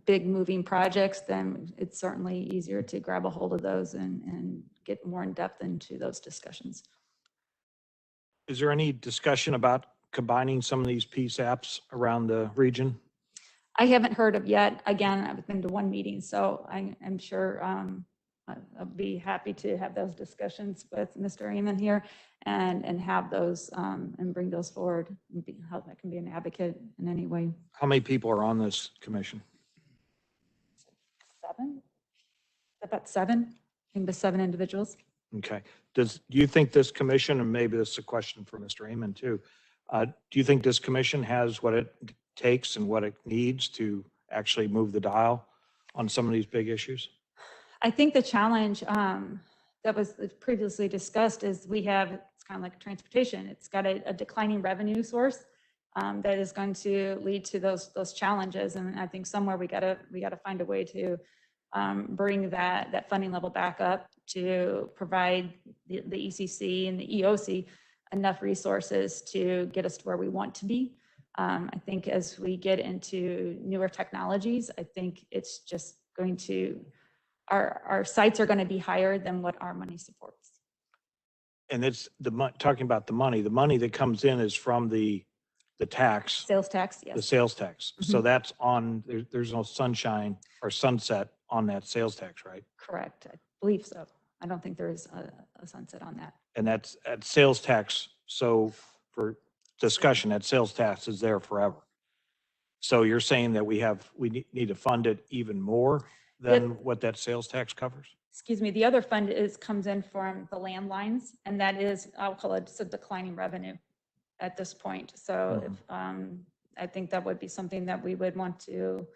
big moving projects, then it's certainly easier to grab a hold of those and get more in depth into those discussions. Is there any discussion about combining some of these piece apps around the region? I haven't heard of yet. Again, I've been to one meeting, so I'm sure I'll be happy to have those discussions with Mr. Eamon here and have those and bring those forward and how I can be an advocate in any way. How many people are on this commission? 7? About 7? I think the 7 individuals. Okay. Do you think this commission, and maybe this is a question for Mr. Amon too, do you think this commission has what it takes and what it needs to actually move the dial on some of these big issues? I think the challenge that was previously discussed is it's kind of like transportation. It's got a declining revenue source that is going to lead to those challenges. And I think somewhere we gotta find a way to bring that funding level back up to provide the ECC and the EOC enough resources to get us to where we want to be. I think as we get into newer technologies, I think it's just going to, our sites are going to be higher than what our money supports. And it's talking about the money that comes in is from the tax, Sales tax, the yes. sales tax. So Mhm. that's on, there's no sunshine or sunset on that sales tax, right? Correct. I believe so. I don't think there is a sunset on that. And that's at sales tax. So for discussion, that sales tax is there forever. So you're saying that we need to fund it even more than what that sales tax covers? Excuse me, the other fund comes in from the landlines, and that is, I'll call it just a declining revenue at this point. So if, I think that would be something that we would want to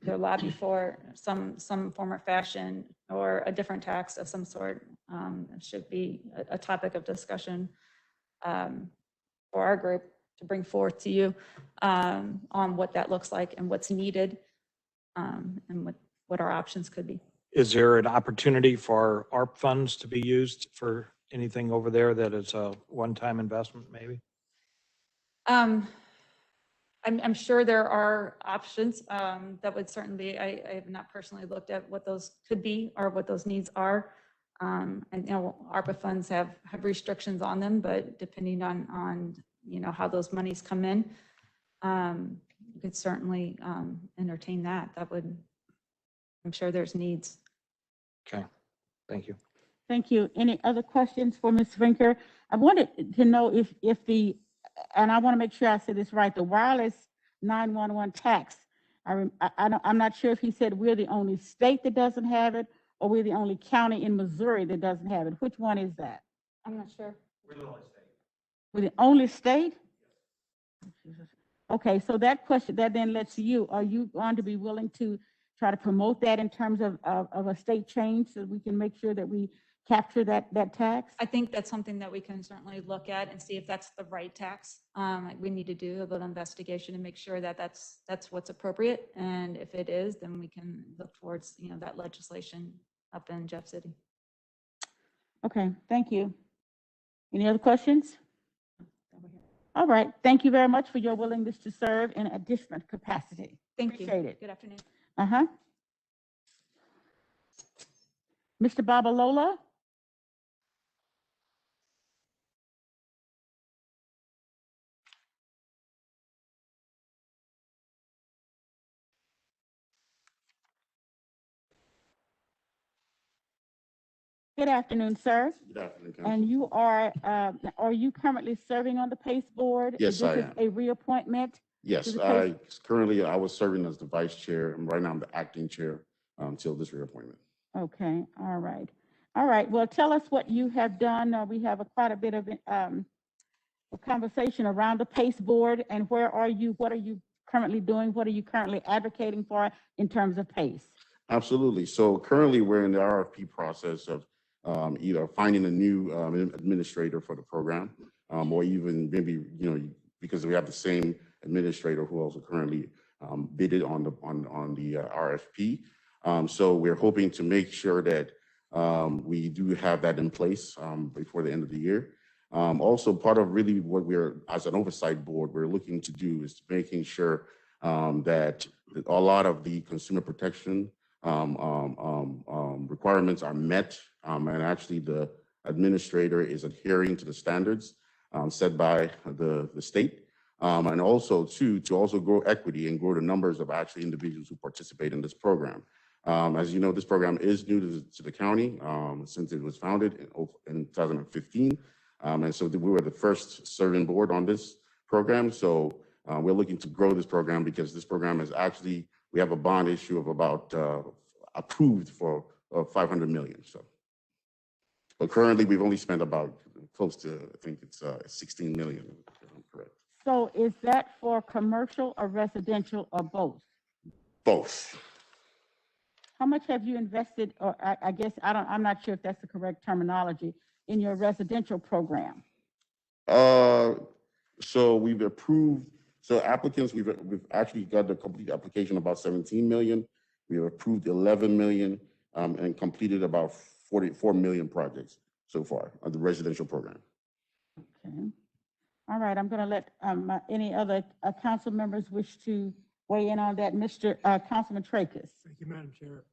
lobby for some form or fashion, or a different tax of some sort. It should be a topic of discussion for our group to bring forth to you on what that looks like and what's needed, and what our options could be. Is there an opportunity for ARP funds to be used for anything over there that is a one-time investment maybe? I'm sure there are options that would certainly, I have not personally looked at what those could be or what those needs are. I know ARPA funds have restrictions on them, but depending on how those monies come in, you could certainly entertain that. I'm sure there's needs. Okay, thank you. Thank you. Any other questions for Ms. Rinker? I wanted to know if and I want to make sure I said this right, the wireless 911 tax. I'm not sure if he said we're the only state that doesn't have it, or we're the only county in Missouri that doesn't have it. Which one is that? I'm not sure. We're the only state. We're the only state? Okay, so that question, that then lets you, are you going to be willing to try to promote that in terms of a state change so we can make sure that we capture that tax? I think that's something that we can certainly look at and see if that's the right tax. We need to do a little investigation and make sure that that's what's appropriate. And if it is, then we can look towards, that legislation up in Jeff City. Okay, thank you. Any other questions? All right, thank you very much for your willingness to serve in a different capacity. Thank you. Appreciate it. Good afternoon. Uh-huh. Mr. Babalola? Good afternoon, sir. Good afternoon, Council. And you are you currently serving on the PACE board? Yes, I This am. is a reappointment? Yes, to the PACE? I was serving as the vice chair, and right now I'm the acting chair until this reappointment. Okay, all right. All right, well, tell us what you have done. We have quite a bit of a conversation around the PACE board, and where are you? What are you currently doing? What are you currently advocating for in terms of PACE? Absolutely. So currently, we're in the RFP process of either finding a new administrator for the program, or even maybe, because we have the same administrator who also currently bidded on the RFP. So we're hoping to make sure that we do have that in place before the end of the year. Also, part of really what we're, as an oversight board, we're looking to do is making sure that a lot of the consumer protection requirements are met, and actually the administrator is adhering to the standards set by the state, and also to also grow equity and grow the numbers of actually individuals who participate in this program. As you know, this program is new to the county since it was founded in 2015, and so we were the first serving board on this program. So we're looking to grow this program because this program is actually, we have a bond issue of about approved for 500 million. So, but currently we've only spent about close to, I think it's 16 million, if I'm correct. So is that for commercial or residential or both? Both. How much have you invested, or I guess, I'm not sure if that's the correct terminology, in your residential program? So we've approved, so applicants, we've actually got the complete application about 17 million. We've approved 11 million and completed about 44 million projects so far on the residential program. Okay. All right, I'm going to let any other council members wish to weigh in on that. Mr. Councilman Tracus. Thank you, Madam Chair.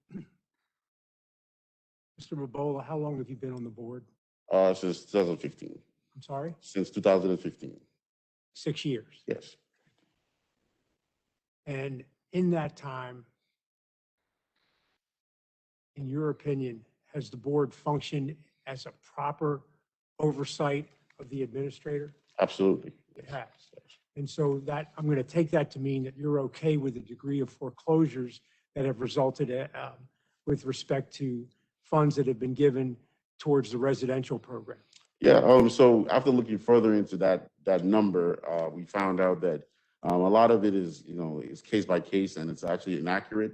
Mr. Mabola, how long have you been on the board? Since 2015. I'm sorry? Since 2015. 6 years. Yes. And in that time, in your opinion, has the board functioned as a proper oversight of the administrator? Absolutely. It has. And so that, I'm going to take that to mean that you're okay with the degree of foreclosures that have resulted with respect to funds that have been given towards the residential program. Yeah, so after looking further into that number, we found out that a lot of it is, is case by case, and it's actually inaccurate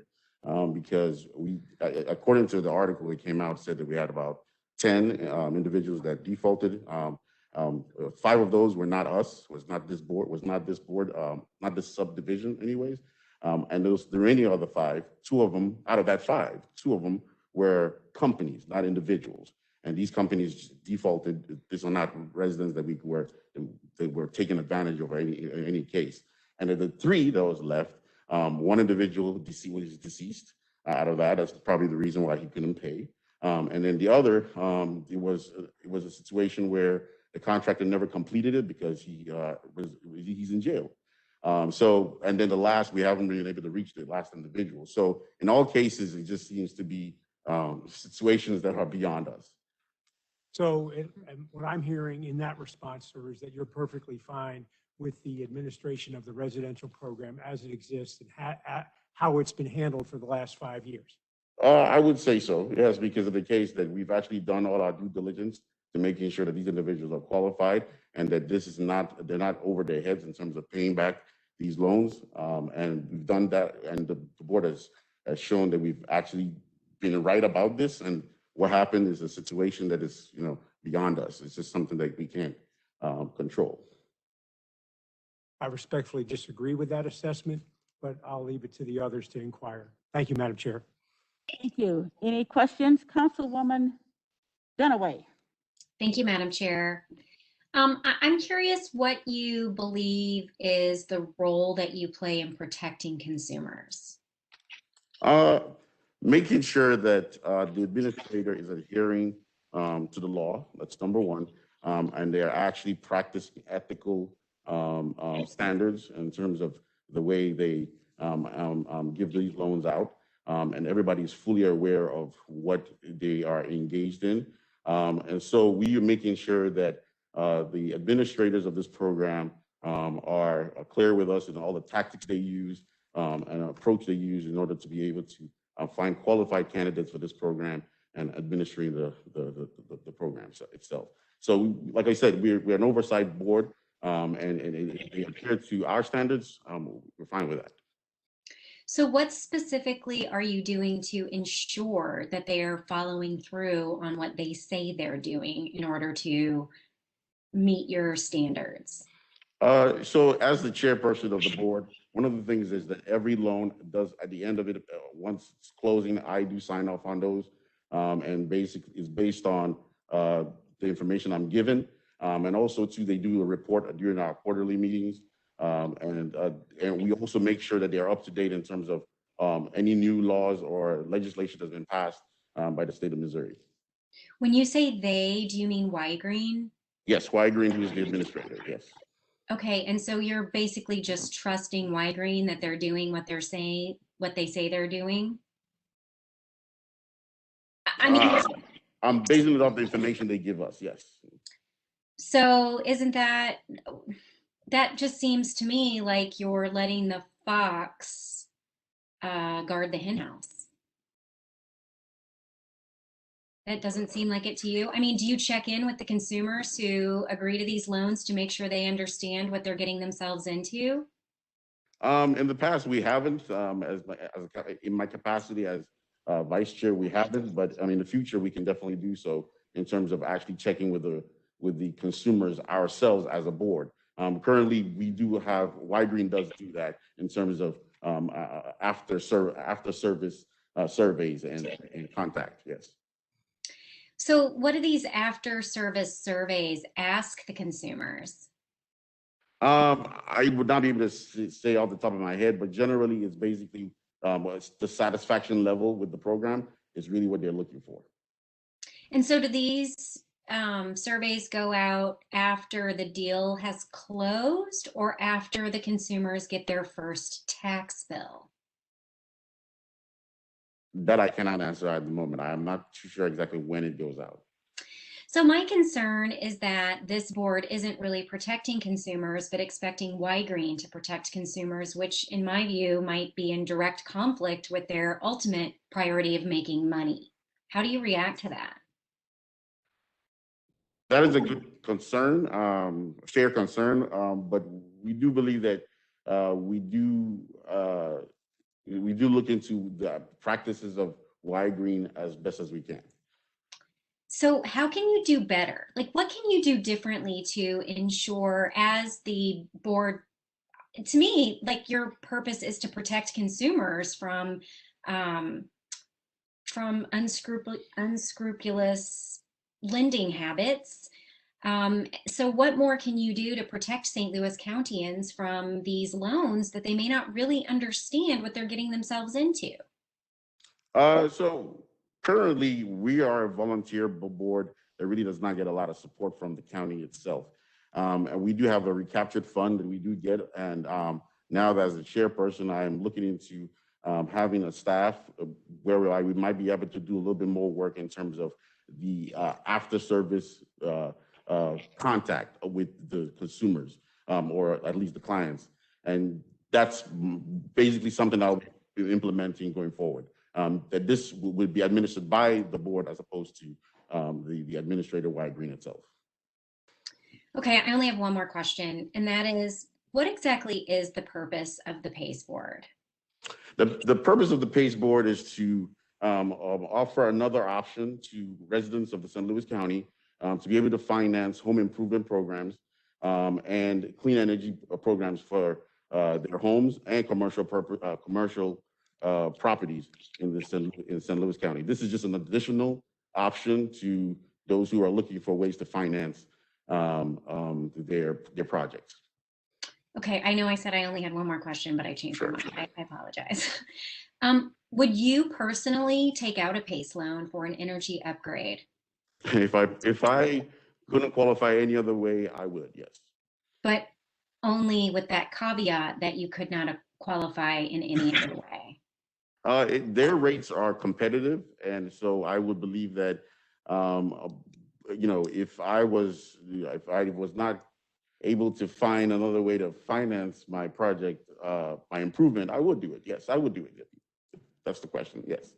because according to the article that came out, said that we had about 10 individuals that defaulted. 5 of those were not us, was not this board, not this subdivision anyways. And those, the remaining other 5, 2 of them, out of that 5, 2 of them were companies, not individuals. And these companies defaulted. These are not residents that they were taking advantage of in any case. And of the 3 that was left, 1 individual was deceased out of that. That's probably the reason why he couldn't pay. And then the other, it was a situation where the contractor never completed it because he's in jail. And then the last, we haven't been able to reach the last individual. So in all cases, it just seems to be situations that are beyond us. So and what I'm hearing in that response, sir, is that you're perfectly fine with the administration of the residential program as it exists and how it's been handled for the last 5 years. I would say so, yes, because of the case that we've actually done all our due diligence to making sure that these individuals are qualified and that they're not over their heads in terms of paying back these loans. And we've done that, and the board has shown that we've actually been right about this. And what happened is a situation that is, beyond us. It's just something that we can't control. I respectfully disagree with that assessment, but I'll leave it to the others to inquire. Thank you, Madam Chair. Thank you. Any questions? Councilwoman Dunaway. Thank you, Madam Chair. I'm curious what you believe is the role that you play in protecting consumers. Making sure that the administrator is adhering to the law, that's number one, and they're actually practicing ethical standards in terms of the way they give these loans out, and everybody's fully aware of what they are engaged in. And so we are making sure that the administrators of this program are clear with us in all the tactics they use and approach they use in order to be able to find qualified candidates for this program and administering the program itself. So, like I said, we're an oversight board, and they adhere to our standards. We're fine with that. So what specifically are you doing to ensure that they are following through on what they say they're doing in order to meet your standards? So as the chairperson of the board, one of the things is that every loan does, at the end of it, once it's closing, I do sign off on those, and basically it's based on the information I'm given. And also too, they do a report during our quarterly meetings. And we also make sure that they're up to date in terms of any new laws or legislation that's been passed by the state of Missouri. When you say they, do you mean Y-Green? Yes, Y-Green, who is the administrator, yes. Okay, and so you're basically just trusting Y-Green that they're doing what they're saying, what they say they're doing? I mean, I'm basing it off the information they give us, yes. so isn't that just seems to me like you're letting the fox guard the henhouse. That doesn't seem like it to you. I mean, do you check in with the consumers who agree to these loans to make sure they understand what they're getting themselves into? In the past, we haven't. In my capacity as vice chair, we haven't. But I mean, in the future, we can definitely do so in terms of actually checking with the consumers ourselves as a board. Currently, we do have Y-Green does do that in terms of after service surveys and contact. Yes. So what do these after service surveys ask the consumers? I would not be able to say off the top of my head, but generally it's basically the satisfaction level with the program is really what they're looking for. And so do these surveys go out after the deal has closed or after the consumers get their first tax bill? That I cannot answer at the moment. I am not too sure exactly when it goes out. So my concern is that this board isn't really protecting consumers, but expecting Y-Green to protect consumers, which in my view might be in direct conflict with their ultimate priority of making money. How do you react to that? That is a good concern, fair concern, but we do believe that we do look into the practices of Y-Green as best as we can. So how can you do better? Like, what can you do differently to ensure as the board, to me, like your purpose is to protect consumers from unscrupulous lending habits. So what more can you do to protect St. Louis Countyans from these loans that they may not really understand what they're getting themselves into? So currently, we are a volunteer board that really does not get a lot of support from the county itself. And we do have a recaptured fund that we do get. And now that as a chairperson, I am looking into having a staff where we might be able to do a little bit more work in terms of the after service contact with the consumers or at least the clients. And that's basically something I'll be implementing going forward. That this would be administered by the board as opposed to the administrator Y-Green itself. Okay, I only have one more question, and that is, what exactly is the purpose of the PACE board? The purpose of the PACE board is to offer another option to residents of the St. Louis County to be able to finance home improvement programs and clean energy programs for their homes and commercial properties in St. Louis County. This is just an additional option to those who are looking for ways to finance their projects. Okay, I know I said I only had one more question, but I changed my Sure. mind. I apologize. Would you personally take out a PACE loan for an energy upgrade? If I couldn't qualify any other way, I would, yes. But only with that caveat that you could not qualify in any other way. Their rates are competitive, and so I would believe that, if I was not able to find another way to finance my project, my improvement, I would do it. Yes, I would do it. That's the question. Yes.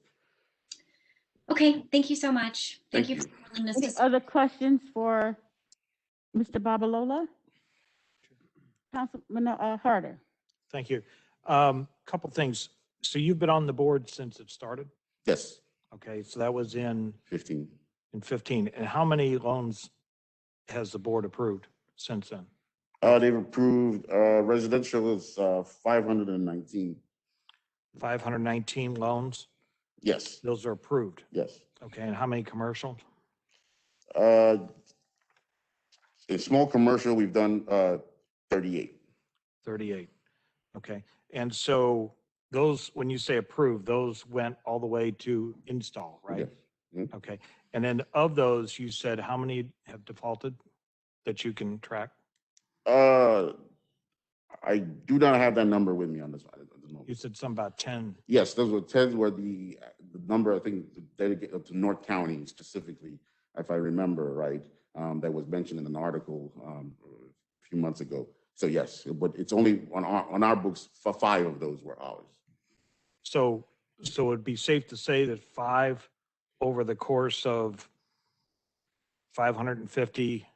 Okay, thank you so much. Thank you Thank for your willingness Any to other questions for Mr. Babalola? Councilman Harder. Thank you. Couple things. So you've been on the board since it started? Yes. Okay, so that was in 15. 15. And how many loans has the board approved since then? They've approved residential is 519. 519 loans? Yes. Those are approved. Yes. Okay, and how many commercial? In small commercial, we've done 38. 38. Okay. And so those, when you say approved, those went all the way to install, right? Yes. Mhm. Okay. And then of those, you said how many have defaulted that you can track? I do not have that number with me on this one at the moment. You said some about 10. Yes, those were 10 were the number, I think, dedicated to North County specifically, if I remember right, that was mentioned in an article a few months ago. So yes, but it's only on our books, for 5 of those were ours. So it'd be safe to say that 5 over the course of 550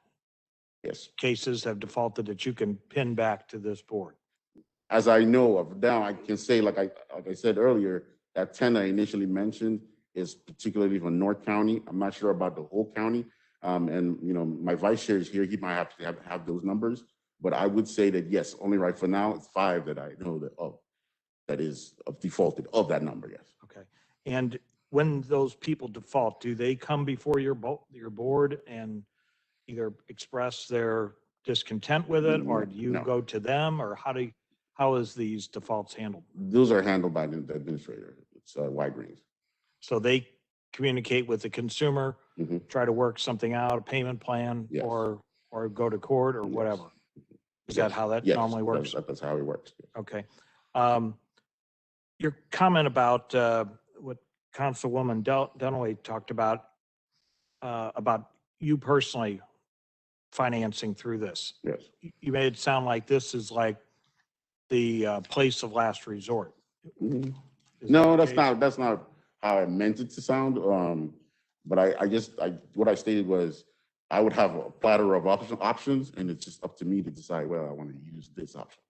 Yes. cases have defaulted that you can pin back to this board. As I know of now, I can say, like I said earlier, that 10 I initially mentioned is particularly from North County. I'm not sure about the whole county. And my vice chair is here. He might have to have those numbers. But I would say that yes, only right for now, it's 5 that I know that is defaulted of that number. Yes. Okay. And when those people default, do they come before your board and either express their discontent with it, or do you No. go to them, or how is these defaults handled? Those are handled by the administrator. It's Wide Greens. So they communicate with the consumer, Mhm. try to work something out, a payment plan, Yes. or go to court or Yes. whatever. Is that how that Yes, normally works? That's how it works. Okay. Your comment about what Councilwoman Dunaway talked about you personally financing through this. Yes. You made it sound like this is like the place of last resort. Mhm. Is No, that the that's case? not how I meant it to sound. But what I stated was I would have a platter of options, and it's just up to me to decide, well, I want to use this option.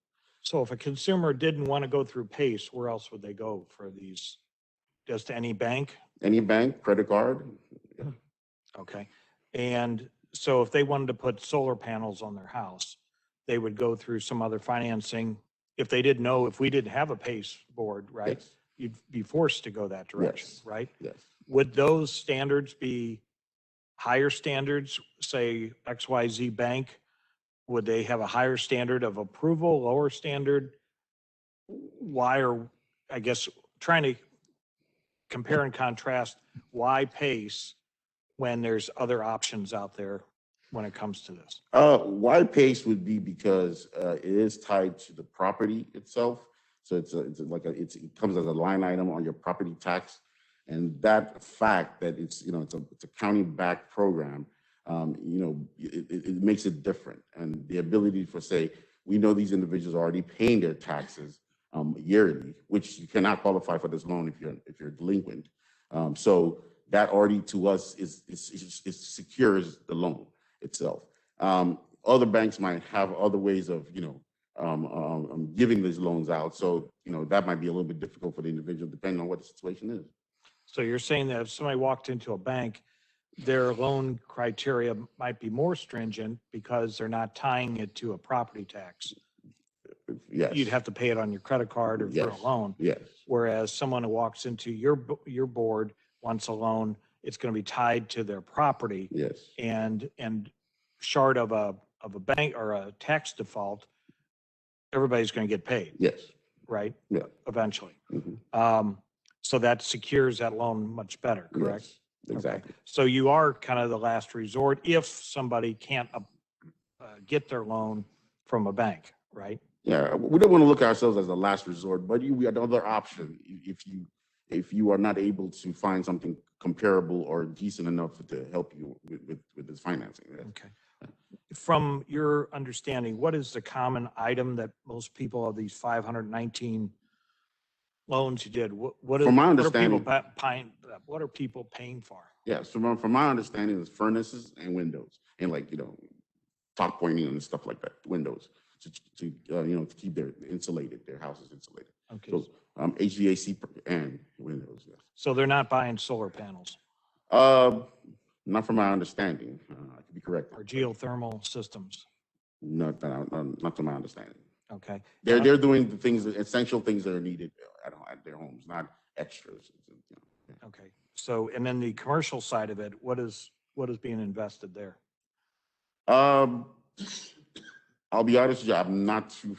So if a consumer didn't want to go through PACE, where else would they go for these? Just any bank? Any bank, credit card. Yeah. Okay. And so if they wanted to put solar panels on their house, they would go through some other financing. If they didn't know, if we didn't have a PACE board, right? Yes. You'd be forced to go that direction, Yes. right? Yes. Would those standards be higher standards, say XYZ Bank? Would they have a higher standard of approval, lower standard? Why are, I guess, trying to compare and contrast why PACE when there's other options out there when it comes to this? Why PACE would be because it is tied to the property itself. So it comes as a line item on your property tax, and that fact that it's a county-backed program, it makes it different. And the ability for, say, we know these individuals are already paying their taxes yearly, which you cannot qualify for this loan if you're delinquent. So that already to us it secures the loan itself. Other banks might have other ways of giving these loans out. So that might be a little bit difficult for the individual depending on what the situation is. So you're saying that if somebody walked into a bank, their loan criteria might be more stringent because they're not tying it to a property tax. Yes. you'd have to pay it on your credit card or through Yes. a loan. Yes, Whereas someone who walks into your board wants a loan, it's going to be tied to their property. yes, And short of a bank or a tax default, everybody's going to get paid, yes, right? yeah. Eventually. Mhm. So that secures that loan much better, correct? Yes, exactly. So you are kind of the last resort if somebody can't get their loan from a bank, right? Yeah, we don't want to look at ourselves as a last resort, but we are another option if you are not able to find something comparable or decent enough to help you with this financing. Yes. Okay. From your understanding, what is the common item that most people of these 519 loans you did, what From my what are people understanding- paying, what are people paying for? Yes, from my understanding, it's furnaces and windows and top pointing and stuff like that, windows to to keep their houses insulated. Okay, So HVAC and windows, yes. so they're not buying solar panels Not from my understanding. I could be correct. or geothermal systems? Not to my understanding. Okay. They're doing the things, essential things that are needed at their homes, not extras. Okay, so, and then the commercial side of it, what is being invested there? I'll be honest with you, I'm not too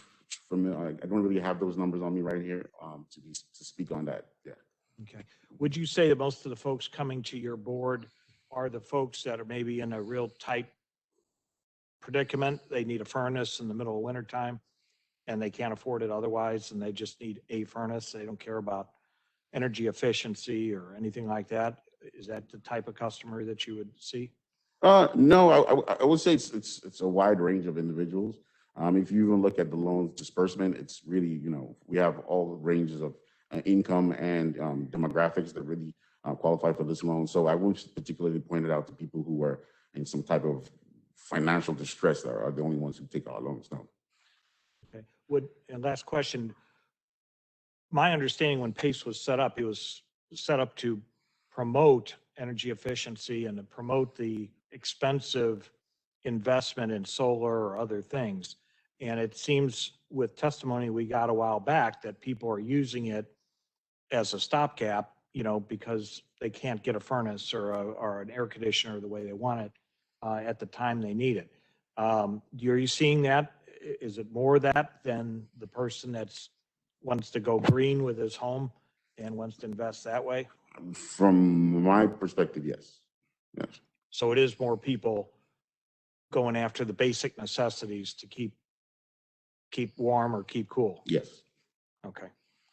familiar. I don't really have those numbers on me right here to speak on that. Yeah. Okay. Would you say that most of the folks coming to your board are the folks that are maybe in a real tight predicament? They need a furnace in the middle of winter time and they can't afford it otherwise, and they just need a furnace. They don't care about energy efficiency or anything like that. Is that the type of customer that you would see? No, I would say it's a wide range of individuals. If you even look at the loans disbursement, it's really, we have all ranges of income and demographics that really qualify for this loan. So I wouldn't particularly point it out to people who are in some type of financial distress that are the only ones who take our loans. No. Okay. And last question, my understanding when PACE was set up, it was set up to promote energy efficiency and to promote the expensive investment in solar or other things. And it seems with testimony we got a while back that people are using it as a stopgap, because they can't get a furnace or an air conditioner the way they want it at the time they need it. Are you seeing that? Is it more that than the person that's wants to go green with his home and wants to invest that way? From my perspective, yes. Yes. So it is more people going after the basic necessities to keep warm or keep cool. Yes. Okay.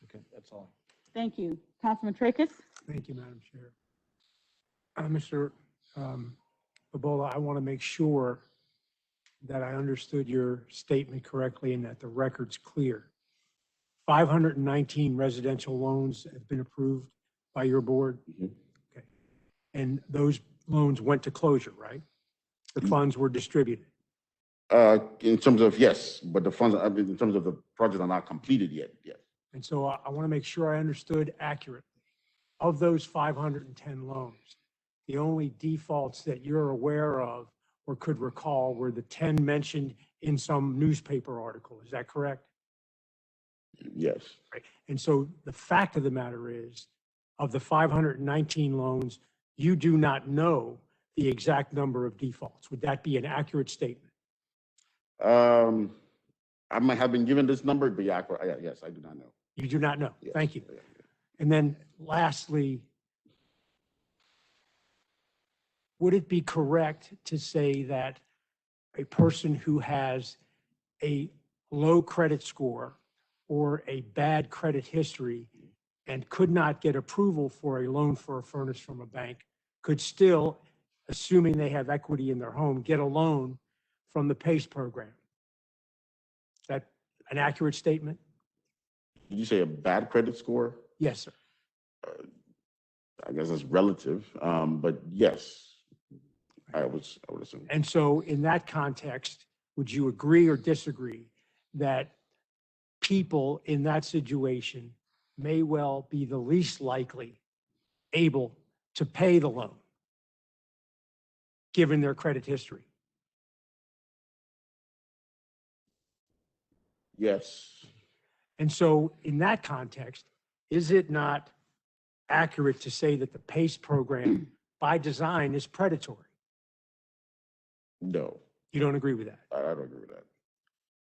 Okay, that's all. Thank you. Councilman Tracus? Thank you, Madam Chair. Mr. Bobola, I want to make sure that I understood your statement correctly and that the record's clear. 519 residential loans have been approved by your board? Mhm. Okay. And those loans went to closure, right? The funds were distributed. In terms of, yes, but the funds, in terms of the projects are not completed yet. Yes. And so I want to make sure I understood accurately. Of those 510 loans, the only defaults that you're aware of or could recall were the 10 mentioned in some newspaper article. Is that correct? Yes. Right. And so the fact of the matter is, of the 519 loans, you do not know the exact number of defaults. Would that be an accurate statement? I might have been given this number, but yes, I do not know. You do not know. Yes. Thank you. Yeah. And then lastly, would it be correct to say that a person who has a low credit score or a bad credit history and could not get approval for a loan for a furnace from a bank could still, assuming they have equity in their home, get a loan from the PACE program? Is that an accurate statement? Did you say a bad credit score? Yes, sir. I guess it's relative, but yes, I would assume. And so in that context, would you agree or disagree that people in that situation may well be the least likely able to pay the loan, given their credit history? Yes. And so in that context, is it not accurate to say that the PACE program by design is predatory? No, You don't agree with that? I don't agree with that.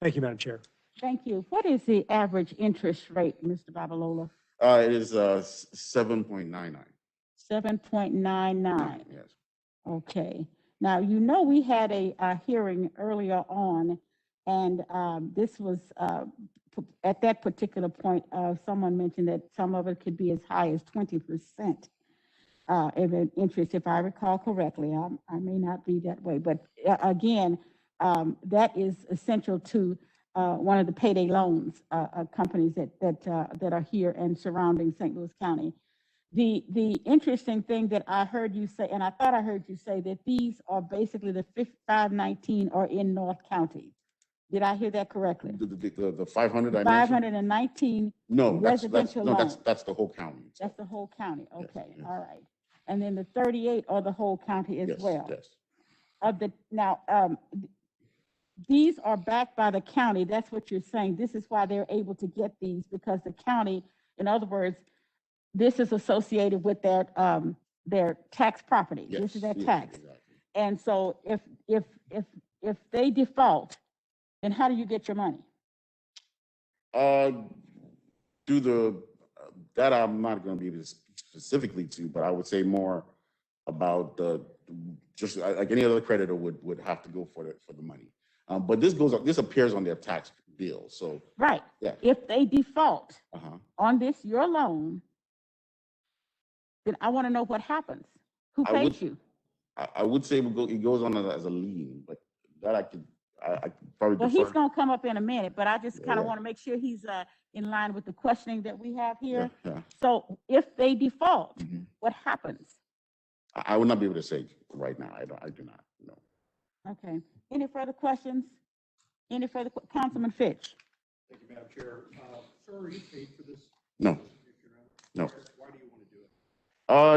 Thank you, Madam Chair. Thank you. What is the average interest rate, Mr. Babalola? It is 7.99. 7.99. Yes. Okay. Now, you know, we had a hearing earlier on, and this was, at that particular point, someone mentioned that some of it could be as high as 20% of an interest, if I recall correctly. I may not be that way, but again, that is essential to one of the payday loans companies that are here and surrounding St. Louis County. The interesting thing that I heard you say, and I thought I heard you say, that these are basically the 519 are in North County. Did I hear that correctly? The 500 I mentioned? 519 No, residential loans. that's the whole county. That's the whole county. Okay, yes. all right. And then the 38 are the whole county as Yes, well. yes. These are backed by the county. That's what you're saying. This is why they're able to get these, because the county, in other words, this is associated with their tax property. This is their Yes, tax. exactly. And so if they default, then how do you get your money? That I'm not going to be able to speak specifically to, but I would say more about just like any other creditor would have to go for the money. But this appears on their tax bill. So right. Yeah. If they default uh-huh. on your loan, then I want to know what happens. Who pays you? I would say it goes on as a lien, but that I could probably Well, defer. he's going to come up in a minute, but I just kind of Yeah. want to make sure he's in line with the questioning that we have here. Yeah. So if they default, Mhm. what happens? I would not be able to say right now. I do not know. Okay. Any further questions? Councilman Fitch? Thank you, Madam Chair. Sir, are you paid for this? No. No. Why do you want to do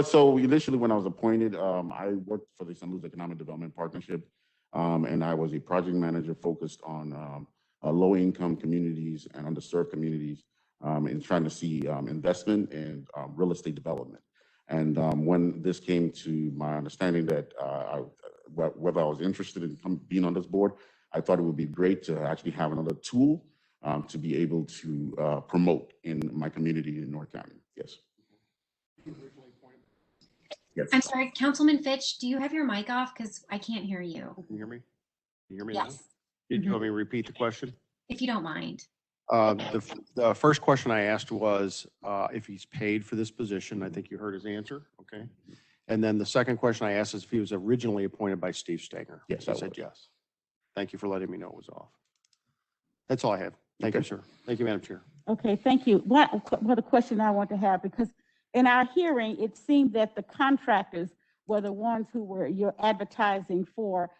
it? So initially, when I was appointed, I worked for the St. Louis Economic Development Partnership, and I was a project manager focused on low-income communities and underserved communities, and trying to see investment and real estate development. And when this came to my understanding that whether I was interested in being on this board, I thought it would be great to actually have another tool to be able to promote in my community in North County. Yes. Yes. I'm sorry, Councilman Fitch, do you have your mic off? Because I can't hear you. Can you hear me? Can you hear me now? Yes, Did you want me to repeat the question? if you don't mind. The first question I asked was if he's paid for this position. I think you heard his answer. Okay. And then the second question I asked is if he was originally appointed by Steve Stanger. Yes, I I said was. yes. Thank you for letting me know it was off. That's all I have. Thank you, Okay. sir. Thank you, Madam Chair. Okay, thank you. What a question I want to have, because in our hearing, it seemed that the contractors were the ones who were you're advertising for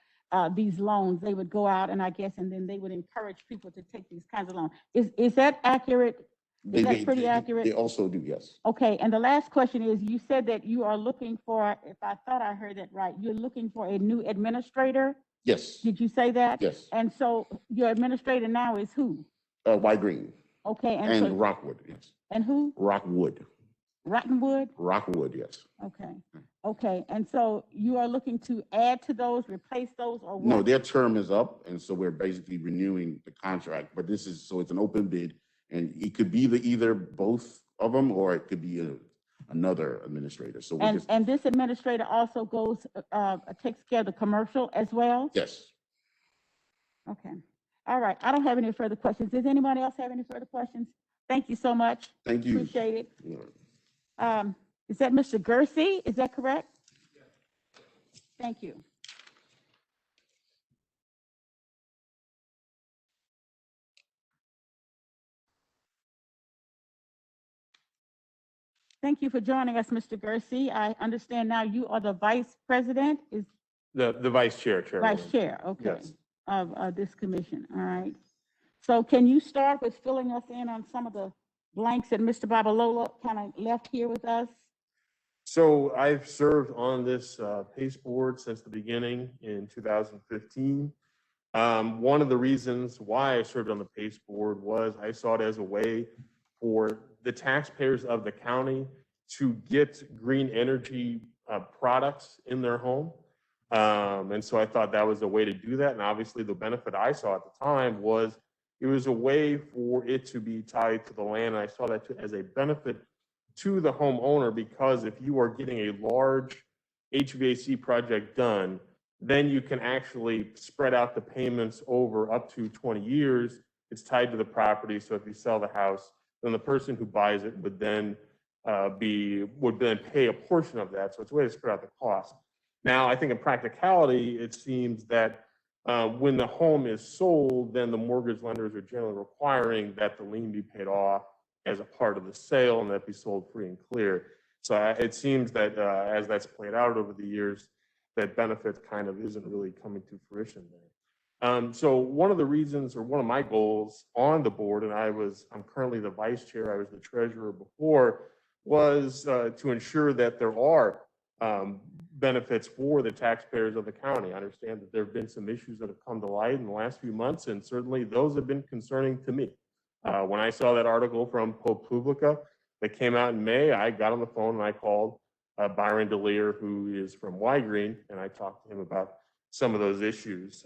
these loans. They would go out and then they would encourage people to take these kinds of loans. Is that accurate? Is that pretty accurate? They also do, yes. Okay, and the last question is, you said that you are looking for, if I thought I heard that right, you're looking for a new administrator? Yes. Did you say that? Yes. And so your administrator now is who? White Green Okay, and and so, Rockwood, yes. and who? Rockwood, Rottenwood? Rockwood, yes. Okay, okay, and so you are looking to add to those, replace those, or what? No, their term is up, and so we're basically renewing the contract, but it's an open bid, and it could be either both of them, or it could be another administrator, so we're just. And this administrator also takes care of the commercial as well? Yes. Okay, all right, I don't have any further questions. Does anybody else have any further questions? Thank you so much. Thank you. Appreciate it. Yeah. Is that Mr. Gersey? Is that correct? Thank you. Thank you for joining us, Mr. Gersey. I understand now you are the vice president, is The vice chair, Chairwoman. vice chair, okay, Yes. of this commission, all right. So can you start with filling us in on some of the blanks that Mr. Babalola kind of left here with us? So I've served on this PACE board since the beginning in 2015. One of the reasons why I served on the PACE board was I saw it as a way for the taxpayers of the county to get green energy products in their home. And so I thought that was a way to do that. And obviously the benefit I saw at the time was it was a way for it to be tied to the land. And I saw that as a benefit to the homeowner, because if you are getting a large HVAC project done, then you can actually spread out the payments over up to 20 years. It's tied to the property. So if you sell the house, then the person who buys it would then pay a portion of that. So it's a way to spread out the cost. Now, I think in practicality, it seems that when the home is sold, then the mortgage lenders are generally requiring that the lien be paid off as a part of the sale and that be sold free and clear. So it seems that as that's played out over the years, that benefit kind of isn't really coming to fruition there. So one of the reasons, or one of my goals on the board, and I'm currently the vice chair, I was the treasurer before, was to ensure that there are benefits for the taxpayers of the county. I understand that there have been some issues that have come to light in the last few months, and certainly those have been concerning to me. When I saw that article from ProPublica that came out in May, I got on the phone and I called Byron DeLear, who is from Y-Green, and I talked to him about some of those issues.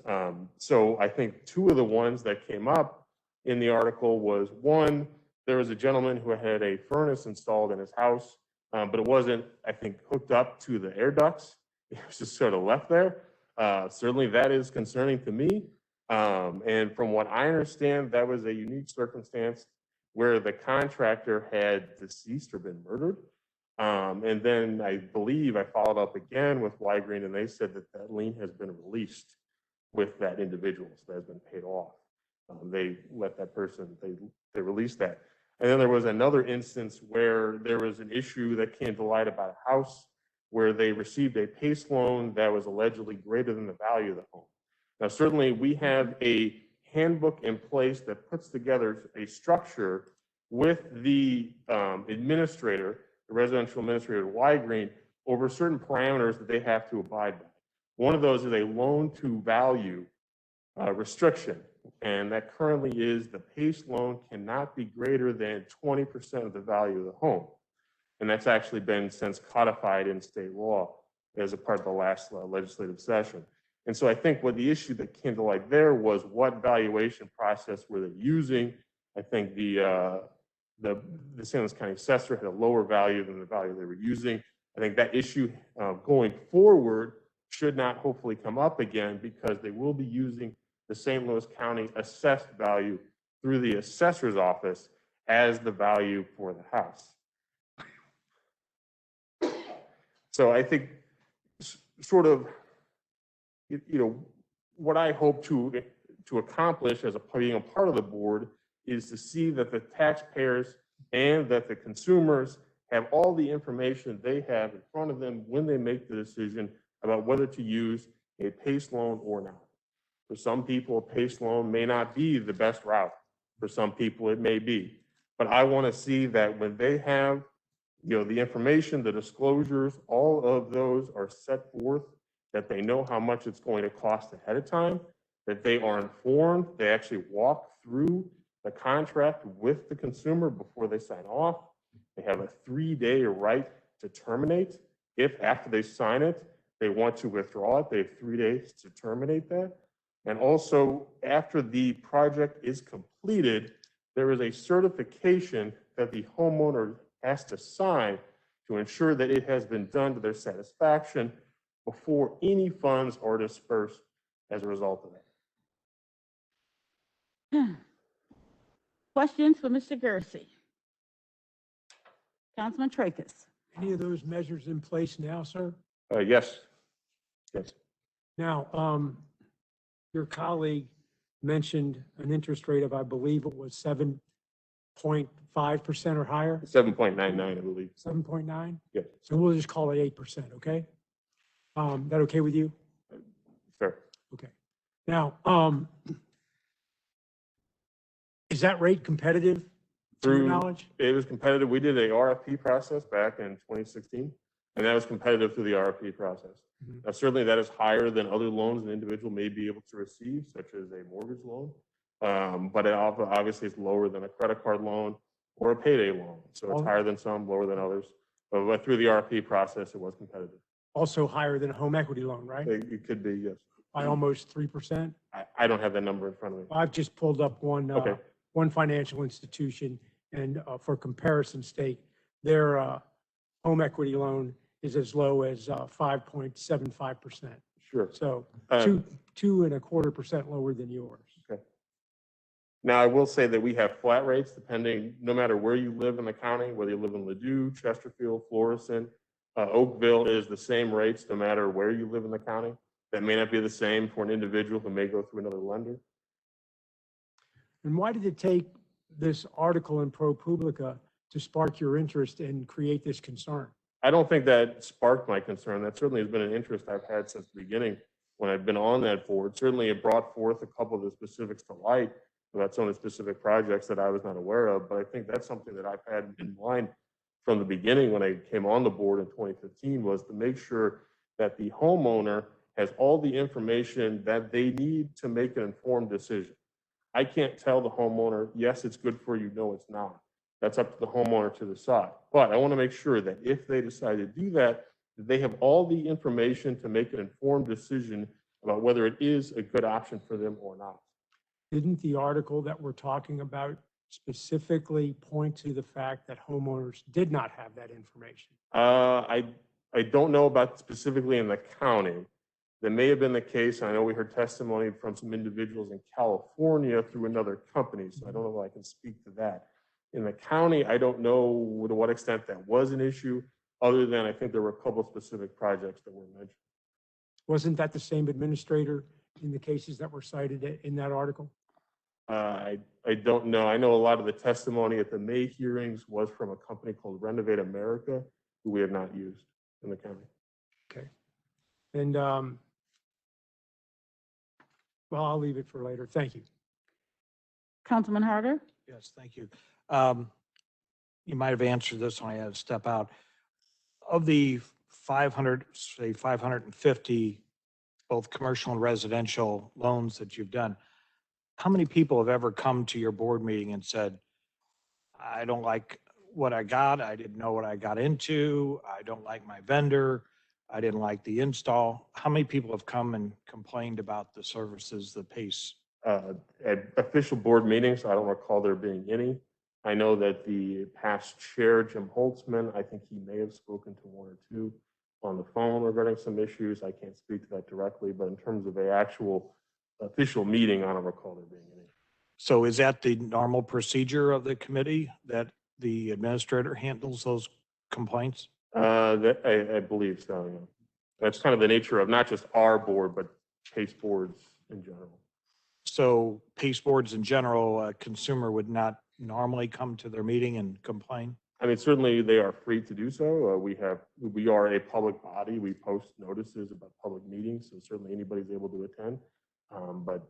So I think two of the ones that came up in the article was, one, there was a gentleman who had a furnace installed in his house, but it wasn't, I think, hooked up to the air ducts. It was just sort of left there. Certainly that is concerning to me. And from what I understand, that was a unique circumstance where the contractor had deceased or been murdered. And then I believe I followed up again with Y-Green, and they said that that lien has been released with that individual, so that has been paid off. They let that person, they released that. And then there was another instance where there was an issue that came to light about a house where they received a PACE loan that was allegedly greater than the value of the home. Now, certainly we have a handbook in place that puts together a structure with the administrator, the residential administrator, Y-Green, over certain parameters that they have to abide by. One of those is a loan to value restriction, and that currently is the PACE loan cannot be greater than 20% of the value of the home. And that's actually been since codified in state law as a part of the last legislative session. And so I think what the issue that came to light there was what valuation process were they using. I think the St. Louis County assessor had a lower value than the value they were using. I think that issue going forward should not hopefully come up again, because they will be using the St. Louis County assessed value through the assessor's office as the value for the house. So I think sort of, what I hope to accomplish as being a part of the board is to see that the taxpayers and that the consumers have all the information they have in front of them when they make the decision about whether to use a PACE loan or not. For some people, a PACE loan may not be the best route. For some people, it may be. But I want to see that when they have, the information, the disclosures, all of those are set forth, that they know how much it's going to cost ahead of time, that they are informed, they actually walk through the contract with the consumer before they sign off. They have a 3-day right to terminate. If after they sign it, they want to withdraw it, they have 3 days to terminate that. And also, after the project is completed, there is a certification that the homeowner has to sign to ensure that it has been done to their satisfaction before any funds are dispersed as a result of that. Questions for Mr. Gersey? Councilman Tracus. Any of those measures in place now, sir? Yes. Yes. Now, your colleague mentioned an interest rate of, I believe it was 7.5% or higher? 7.99, I believe. 7.9? Yes. So we'll just call it 8%, okay? That okay with you? Sure. Okay. Now, is that rate competitive to your knowledge? It was competitive. We did a RFP process back in 2016, And that was competitive through the RFP process. Mhm. Now, certainly that is higher than other loans an individual may be able to receive, such as a mortgage loan. But it obviously is lower than a credit card loan or a payday loan. So it's higher than some, lower than others. But through the RFP process, it was competitive. Also higher than a home equity loan, right? It could be, yes. By almost 3%. I don't have that number in front of me. I've just pulled up one, Okay. one financial institution, and for comparison's sake, their home equity loan is as low as 5.75%. Sure. So Uh, 2.25% lower than yours. Okay. Now, I will say that we have flat rates depending, no matter where you live in the county, whether you live in Ladue, Chesterfield, Florissant, Oakville is the same rates no matter where you live in the county. That may not be the same for an individual who may go through another lender. And why did it take this article in ProPublica to spark your interest and create this concern? I don't think that sparked my concern. That certainly has been an interest I've had since the beginning when I've been on that board. Certainly it brought forth a couple of the specifics to light about some of the specific projects that I was not aware of. But I think that's something that I've had in mind from the beginning when I came on the board in 2015 was to make sure that the homeowner has all the information that they need to make an informed decision. I can't tell the homeowner, yes, it's good for you, no, it's not. That's up to the homeowner to decide. But I want to make sure that if they decide to do that, that they have all the information to make an informed decision about whether it is a good option for them or not. Didn't the article that we're talking about specifically point to the fact that homeowners did not have that information? I don't know about specifically in the county. That may have been the case. I know we heard testimony from some individuals in California through another company, so I don't know if I can speak to that. In the county, I don't know to what extent that was an issue, other than I think there were a couple of specific projects that were mentioned. Wasn't that the same administrator in the cases that were cited in that article? I don't know. I know a lot of the testimony at the May hearings was from a company called Renovate America, who we have not used in the county. Okay. And, well, I'll leave it for later. Thank you. Councilman Harder? Yes, thank you. You might have answered this when I had to step out. Of the 550, both commercial and residential loans that you've done, how many people have ever come to your board meeting and said, I don't like what I got, I didn't know what I got into, I don't like my vendor, I didn't like the install? How many people have come and complained about the services, the PACE? At official board meetings, I don't recall there being any. I know that the past chair, Jim Holtzman, I think he may have spoken to one or two on the phone regarding some issues. I can't speak to that directly, but in terms of an actual official meeting, I don't recall there being any. So is that the normal procedure of the committee, that the administrator handles those complaints? I believe so, yeah. That's kind of the nature of not just our board, but PACE boards in general. So PACE boards in general, a consumer would not normally come to their meeting and complain? I mean, certainly they are free to do so. We are a public body. We post notices about public meetings, so certainly anybody's able to attend. But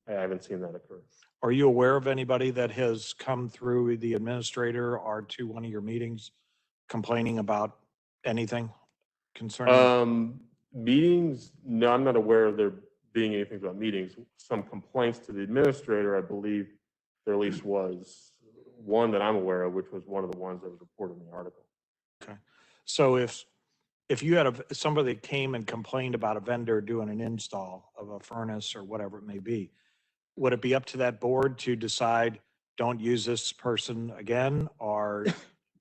I haven't seen that occur. Are you aware of anybody that has come through the administrator or to one of your meetings complaining about anything concerning? Meetings, no, I'm not aware of there being anything about meetings. Some complaints to the administrator, I believe there at least was one that I'm aware of, which was one of the ones that was reported in the article. Okay. So if you had somebody that came and complained about a vendor doing an install of a furnace or whatever it may be, would it be up to that board to decide, don't use this person again? Or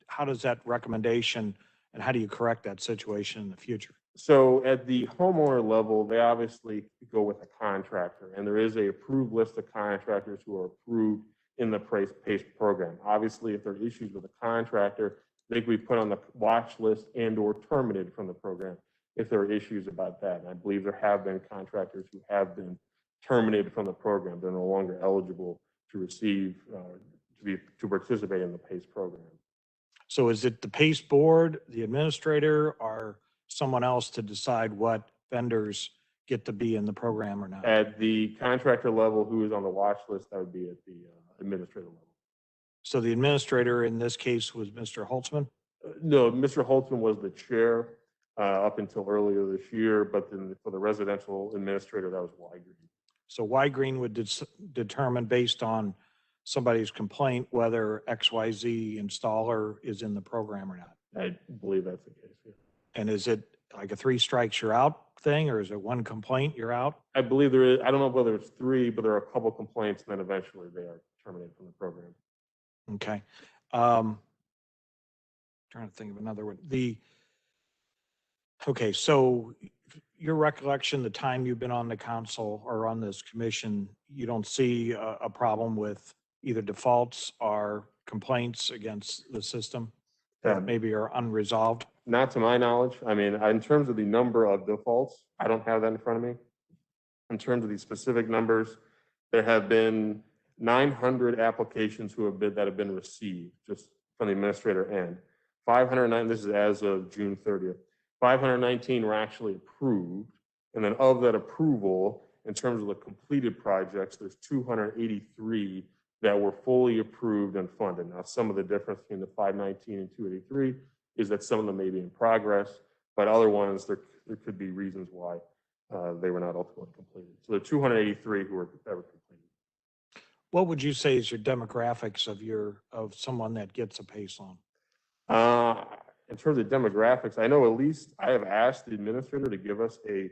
how does that recommendation, and how do you correct that situation in the future? So at the homeowner level, they obviously go with a contractor, and there is a approved list of contractors who are approved in the PACE program. Obviously, if there are issues with a contractor, they could be put on the watch list and or terminated from the program if there are issues about that. And I believe there have been contractors who have been terminated from the program. They're no longer eligible to receive, to participate in the PACE program. So is it the PACE board, the administrator, or someone else to decide what vendors get to be in the program or not? At the contractor level, who is on the watch list, that would be at the administrator level. So the administrator in this case was Mr. Holtzman? No, Mr. Holtzman was the chair. up until earlier this year, but then for the residential administrator, that was Y-Green. So Y-Green would determine based on somebody's complaint whether XYZ installer is in the program or not. I believe that's the case. Yeah. And is it like a 3 strikes you're out thing, or is it 1 complaint you're out? I believe there is, I don't know whether it's 3, but there are a couple complaints, and then eventually they are terminated from the program. Okay. Trying to think of another one. Okay, so your recollection, the time you've been on the council or on this commission, you don't see a problem with either defaults or complaints against the system that maybe are unresolved? Not to my knowledge. I mean, in terms of the number of defaults, I don't have that in front of me. In terms of the specific numbers, there have been 900 applications that have been received just from the administrator end. 509, this is as of June 30th. 519 were actually approved. And then of that approval, in terms of the completed projects, there's 283 that were fully approved and funded. Now, some of the difference between the 519 and 283 is that some of them may be in progress, but other ones, there could be reasons why they were not ultimately completed. So the 283 that were completed. What would you say is your demographics of someone that gets a PACE loan? In terms of demographics, I know at least I have asked the administrator to give us a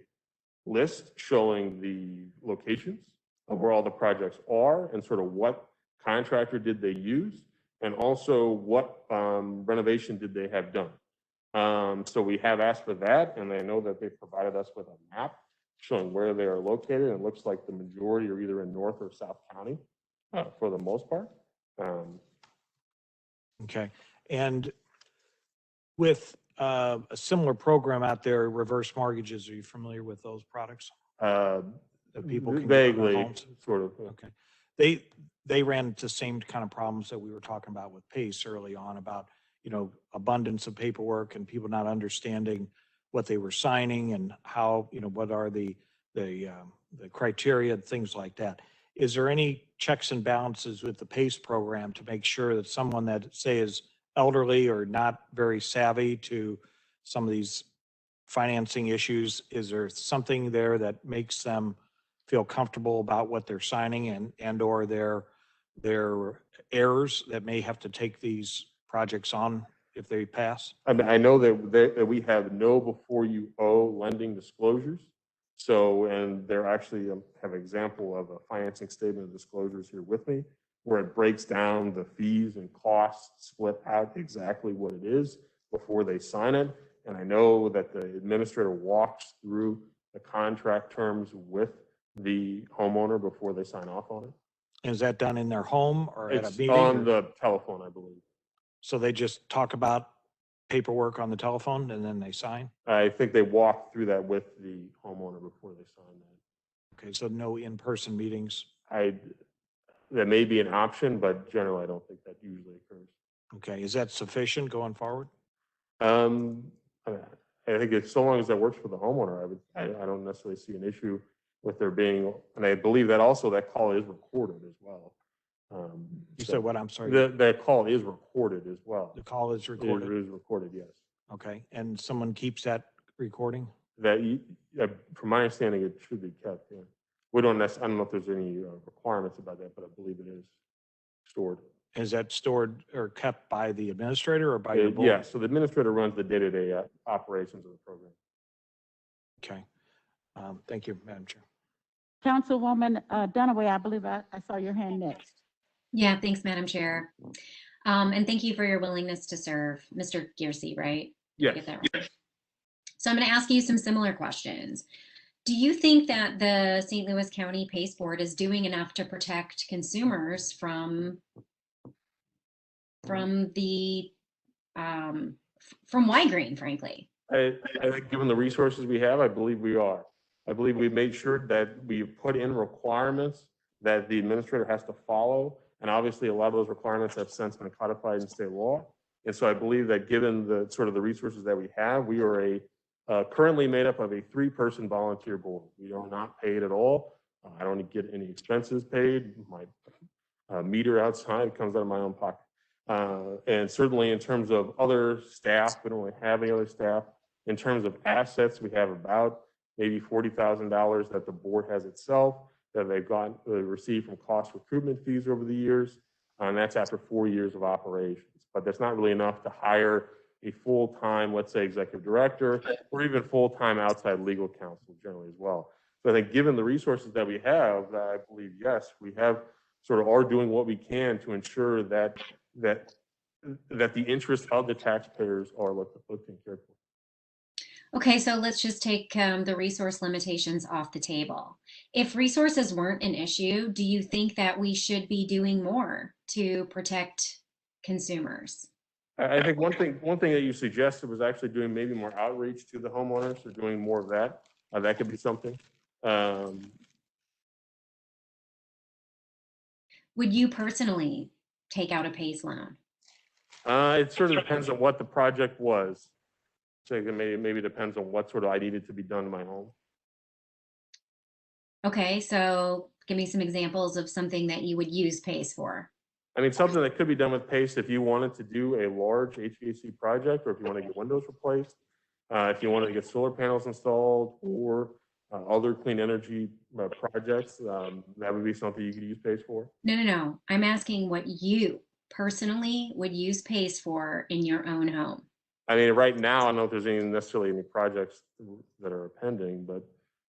list showing the locations of where all the projects are and sort of what contractor did they use, and also what renovation did they have done. So we have asked for that, and I know that they provided us with a map showing where they are located. And it looks like the majority are either in North or South County for the most part. Okay. And with a similar program out there, reverse mortgages, are you familiar with those products? That people can get on their Vaguely, homes? sort of. Okay. They ran into the same kind of problems that we were talking about with PACE early on about, abundance of paperwork and people not understanding what they were signing and how, what are the criteria and things like that. Is there any checks and balances with the PACE program to make sure that someone that, say, is elderly or not very savvy to some of these financing issues, is there something there that makes them feel comfortable about what they're signing and or their errors that may have to take these projects on if they pass? I mean, I know that we have no before you owe lending disclosures. So, and they're actually have an example of a financing statement of disclosures here with me, where it breaks down the fees and costs, split out exactly what it is before they sign it. And I know that the administrator walks through the contract terms with the homeowner before they sign off on it. Is that done in their home or at a It's meeting? on the telephone, I believe. So they just talk about paperwork on the telephone and then they sign? I think they walk through that with the homeowner before they sign that. Okay, so no in-person meetings? That may be an option, but generally I don't think that usually occurs. Okay, is that sufficient going forward? I think it's so long as that works for the homeowner, I don't necessarily see an issue with there being, and I believe that also that call is recorded as well. You said what? I'm sorry. The call is recorded as well. The call is recorded? It is recorded, yes. Okay, and someone keeps that recording? From my understanding, it should be kept, yeah. I don't know if there's any requirements about that, but I believe it is stored. Is that stored or kept by the administrator or by your board? Yeah, so the administrator runs the day-to-day operations of the program. Okay. Thank you, Madam Chair. Councilwoman Dunaway, I believe I saw your hand next. Yeah, thanks, Madam Chair. And thank you for your willingness to serve. Mr. Gearsey, right? Yes. Get that right. So I'm going to ask you some similar questions. Do you think that the St. Louis County PACE Board is doing enough to protect consumers from Y-Green, frankly? I think given the resources we have, I believe we are. I believe we've made sure that we put in requirements that the administrator has to follow. And obviously a lot of those requirements have since been codified in state law. And so I believe that given the sort of the resources that we have, we are currently made up of a 3-person volunteer board. We are not paid at all. I don't get any expenses paid. My meter outside comes out of my own pocket. And certainly in terms of other staff, we don't really have any other staff. In terms of assets, we have about maybe $40,000 that the board has itself that they received from cost recoupment fees over the years. And that's after 4 years of operations. But that's not really enough to hire a full-time, let's say, executive director, or even full-time outside legal counsel generally as well. So I think given the resources that we have, I believe, yes, we have sort of are doing what we can to ensure that the interests of the taxpayers are looked cared for. Okay, so let's just take the resource limitations off the table. If resources weren't an issue, do you think that we should be doing more to protect consumers? I think one thing that you suggested was actually doing maybe more outreach to the homeowners, or doing more of that. That could be something. Would you personally take out a PACE loan? It sort of depends on what the project was. So it maybe depends on what sort of I needed to be done to my home. Okay, so give me some examples of something that you would use PACE for. I mean, something that could be done with PACE if you wanted to do a large HVAC project, or if you want to get windows replaced, if you wanted to get solar panels installed, or other clean energy projects, that would be something you could use PACE for. No. I'm asking what you personally would use PACE for in your own home. I mean, right now, I don't know if there's necessarily any projects that are pending, but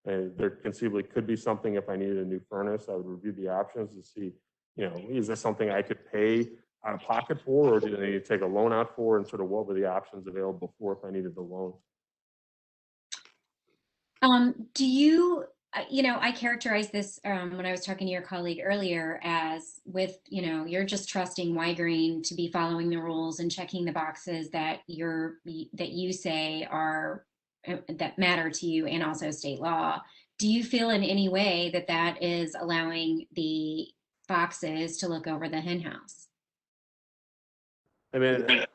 there conceivably could be something. If I needed a new furnace, I would review the options to see, is this something I could pay out of pocket for, or did I need to take a loan out for, and sort of what were the options available for if I needed the loan? Do you, I characterize this when I was talking to your colleague earlier as with, you're just trusting Y-Green to be following the rules and checking the boxes that you say are that matter to you, and also state law. Do you feel in any way that that is allowing the Foxes to look over the hen house? I mean,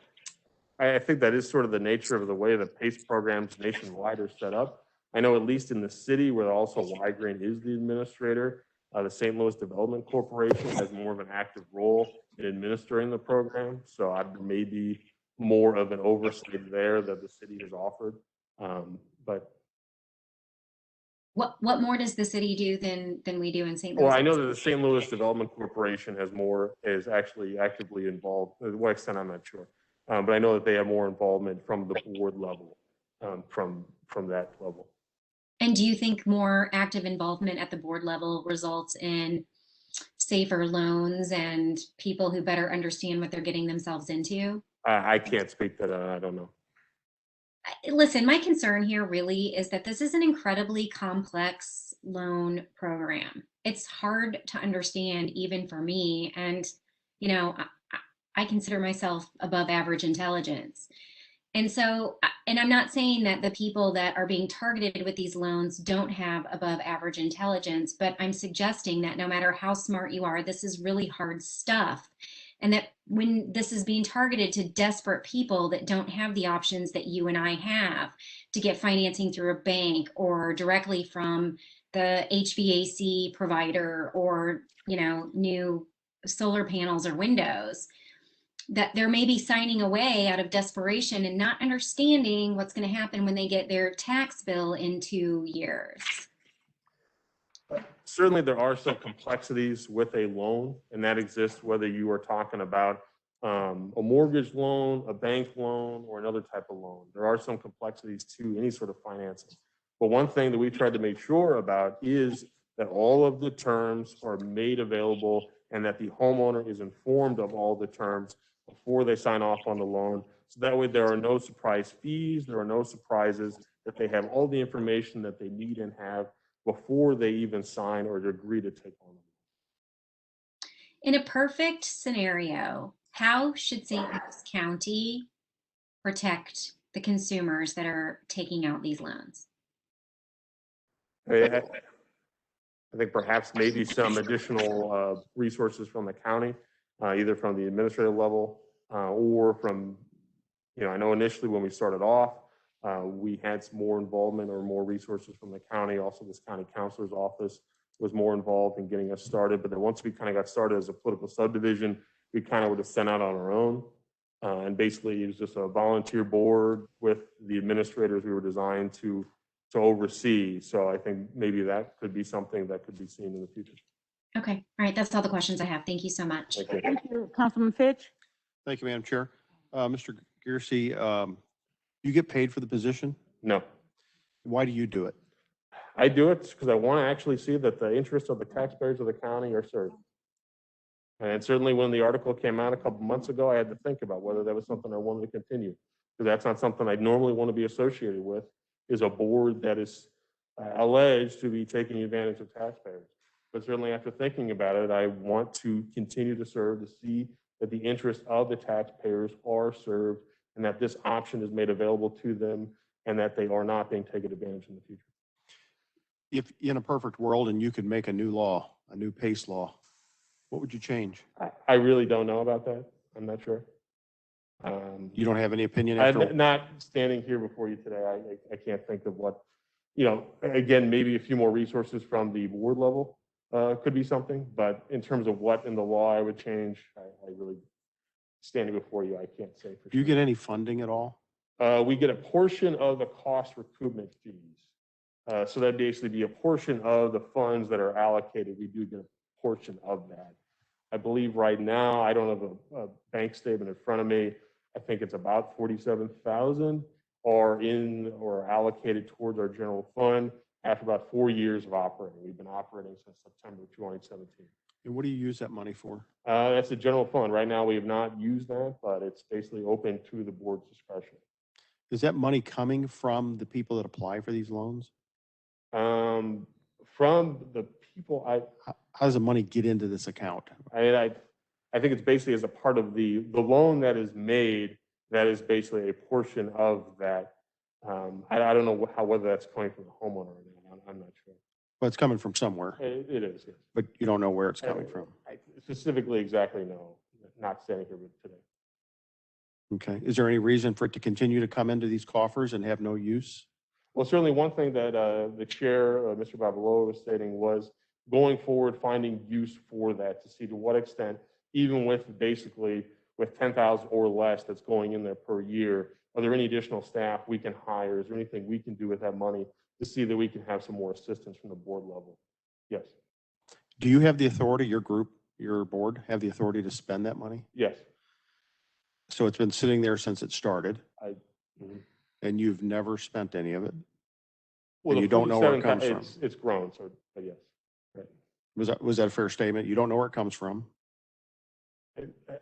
I think that is sort of the nature of the way the PACE programs nationwide are set up. I know at least in the city, where also Y-Green is the administrator, the St. Louis Development Corporation has more of an active role in administering the program. So there may be more of an oversight there that the city has offered. But what more does the city do than we do in St. Louis? Well, I know that the St. Louis Development Corporation is actually actively involved. To what extent, I'm not sure. But I know that they have more involvement from the board level, from that level. And do you think more active involvement at the board level results in safer loans and people who better understand what they're getting themselves into? I can't speak to that. I don't know. Listen, my concern here really is that this is an incredibly complex loan program. It's hard to understand even for me. And, I consider myself above average intelligence. And so, and I'm not saying that the people that are being targeted with these loans don't have above average intelligence, but I'm suggesting that no matter how smart you are, this is really hard stuff. And that when this is being targeted to desperate people that don't have the options that you and I have to get financing through a bank or directly from the HVAC provider or, new solar panels or windows, that they're maybe signing away out of desperation and not understanding what's going to happen when they get their tax bill in 2 years. Certainly, there are some complexities with a loan, and that exists whether you are talking about a mortgage loan, a bank loan, or another type of loan. There are some complexities to any sort of financing. But one thing that we tried to make sure about is that all of the terms are made available and that the homeowner is informed of all the terms before they sign off on the loan. So that way there are no surprise fees, there are no surprises, that they have all the information that they need and have before they even sign or agree to take on it. In a perfect scenario, how should St. Louis County protect the consumers that are taking out these loans? I think perhaps maybe some additional resources from the county, either from the administrative level or from, I know initially when we started off, we had some more involvement or more resources from the county. Also, this county counselor's office was more involved in getting us started. But then once we kind of got started as a political subdivision, we kind of would have sent out on our own. And And basically, it was just a volunteer board with the administrators we were designed to oversee. So I think maybe that could be something that could be seen in the future. Okay, all right, that's all the questions I have. Thank you so much. Thank you. Thank you, Councilman Fitch. Thank you, Madam Chair. Mr. Gersey, you get paid for the position? No, Why do you do it? I do it because I want to actually see that the interests of the taxpayers of the county are served. And certainly when the article came out a couple months ago, I had to think about whether that was something I wanted to continue. Because that's not something I normally want to be associated with, is a board that is alleged to be taking advantage of taxpayers. But certainly after thinking about it, I want to continue to serve to see that the interests of the taxpayers are served and that this option is made available to them and that they are not being taken advantage in the future. If in a perfect world and you could make a new law, a new PACE law, what would you change? I really don't know about that. I'm not sure. You don't have any opinion I'm after? not standing here before you today. I can't think of what, again, maybe a few more resources from the board level could be something, but in terms of what in the law I would change, I really, standing before you, I can't say for Do you sure. get any funding at all? We get a portion of the cost recoupment fees. So that'd basically be a portion of the funds that are allocated. We do get a portion of that. I believe right now, I don't have a bank statement in front of me. I think it's about 47,000 are allocated towards our general fund after about 4 years of operating. We've been operating since September 2017. And what do you use that money for? That's the general fund. Right now, we have not used that, but it's basically open to the board's discretion. Is that money coming from the people that apply for these loans? From the people, How does the money get into this account? I think it's basically as a part of the loan that is made, that is basically a portion of that. I don't know whether that's coming from the homeowner or not. I'm not sure. Well, it's coming from somewhere, It is, yes. but you don't know where it's coming from. I specifically exactly know, not standing here today. Okay. Is there any reason for it to continue to come into these coffers and have no use? Well, certainly one thing that the chair, Mr. Babalola, was stating was going forward, finding use for that to see to what extent, even with basically with 10,000 or less that's going in there per year, are there any additional staff we can hire? Is there anything we can do with that money to see that we can have some more assistance from the board level? Yes. Do you have the authority, your group, your board, have the authority to spend that money? Yes. So it's been sitting there since it started Mhm. and you've never spent any of it? Well, And the you don't know where it 47, comes from? It's grown, so, but yes. Right. Was that a fair statement? You don't know where it comes from?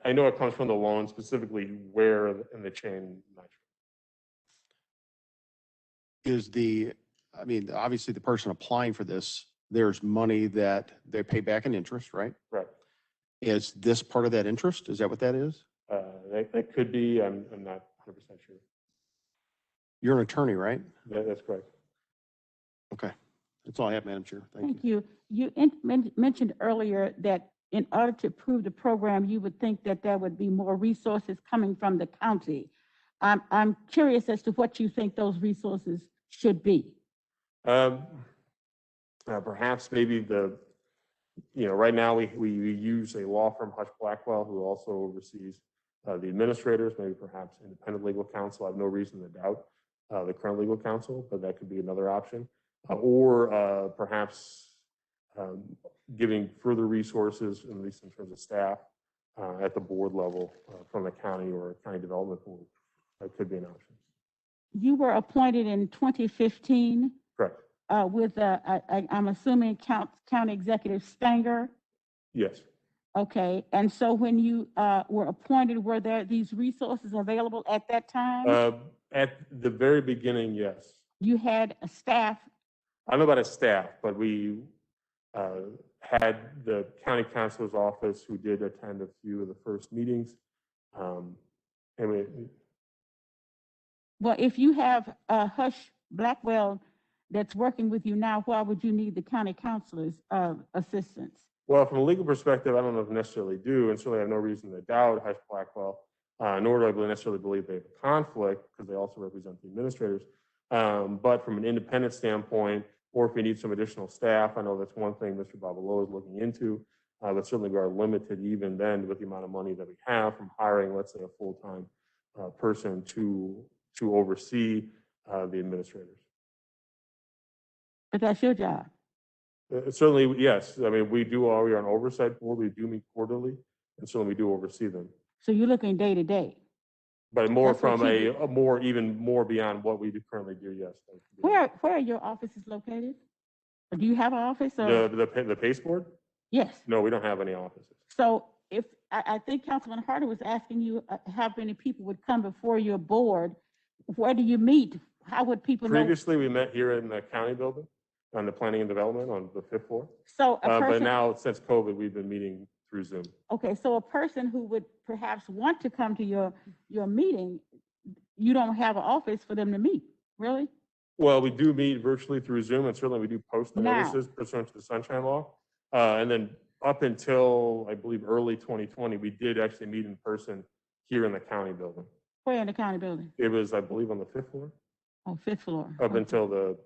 I know it comes from the loan, specifically where in the chain. I'm not sure. Obviously the person applying for this, there's money that they pay back in interest, right? Right. Is this part of that interest? Is that what that is? That could be, I'm not 100% sure. You're an attorney, right? That's correct. Okay. That's all I have, Madam Chair. Thank Thank you. you. You mentioned earlier that in order to approve the program, you would think that there would be more resources coming from the county. I'm curious as to what you think those resources should be. Perhaps maybe right now we use a law firm, Hush Blackwell, who also oversees the administrators, maybe perhaps independent legal counsel. I have no reason to doubt the current legal counsel, but that could be another option. Or perhaps giving further resources, at least in terms of staff, at the board level from the county or county development board. That could be an option. You were appointed in 2015 Correct. with, I'm assuming, County Executive Stanger. Yes. Okay, and so when you were appointed, were there these resources available at that time? At the very beginning, yes. You had a staff. I don't know about a staff, but we had the county counselor's office who did attend a few of the first meetings. Well, if you have Hush Blackwell that's working with you now, why would you need the county counselor's assistance? Well, from a legal perspective, I don't know if necessarily do, and certainly I have no reason to doubt Hush Blackwell, nor do I necessarily believe they have a conflict because they also represent the administrators. But from an independent standpoint, or if we need some additional staff, I know that's one thing Mr. Babalola is looking into, but certainly we are limited even then with the amount of money that we have from hiring, let's say, a full-time person to oversee the administrators. But that's your job. Certainly, yes. I mean, we are an oversight board. We do meet quarterly, and certainly we do oversee them. So you're looking day to day. But more That's what from you even more beyond what we do currently do, yes. Where are your offices located? Or do you have an office or? The PACE board? Yes. No, we don't have any offices. So if, I think Councilman Harder was asking you how many people would come before your board. Where do you meet? How would people know? Previously, we met here in the county building on the planning and development on the 5th floor. So a But person, now, since COVID, we've been meeting through Zoom. okay, so a person who would perhaps want to come to your meeting, you don't have an office for them to meet, really? Well, we do meet virtually through Zoom, and certainly we do post the Now. notices pursuant to the Sunshine Law. And then up until, I believe, early 2020, we did actually meet in person here in the county building. Where in the county building? It was, I believe, on the 5th floor, Oh, 5th floor. up Okay. until the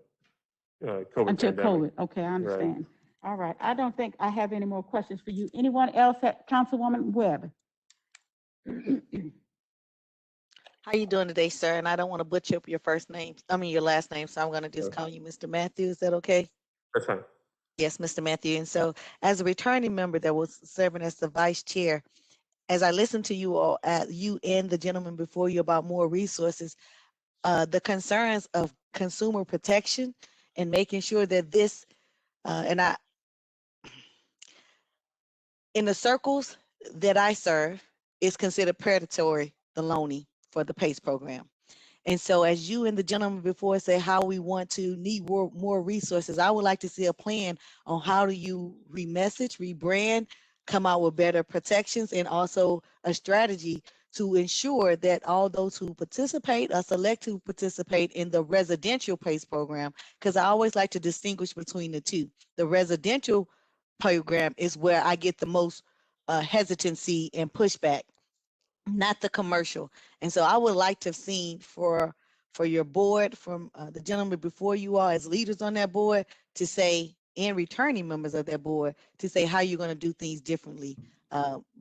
COVID Until pandemic. COVID, okay, I understand. All right, I don't think I have any more questions for you. Anyone else, Councilwoman Webb? How you doing today, sir? And I don't want to butcher up your your last name, so I'm going to just Sure. call you Mr. Matthew. Is that okay? That's fine. Yes, Mr. Matthew. And so as a returning member that was serving as the vice chair, as I listened to you all, you and the gentleman before you about more resources, the concerns of consumer protection and making sure that this, in the circles that I serve, is considered predatory, the loaning for the PACE program. And so as you and the gentleman before say how we want to need more resources, I would like to see a plan on how do you remessage, rebrand, come out with better protections, and also a strategy to ensure that all those who participate or select to participate in the residential PACE program, because I always like to distinguish between the two. The residential program is where I get the most hesitancy and pushback, not the commercial. And so I would like to have seen for your board, from the gentleman before you all as leaders on that board, to say, and returning members of that board, to say how you're going to do things differently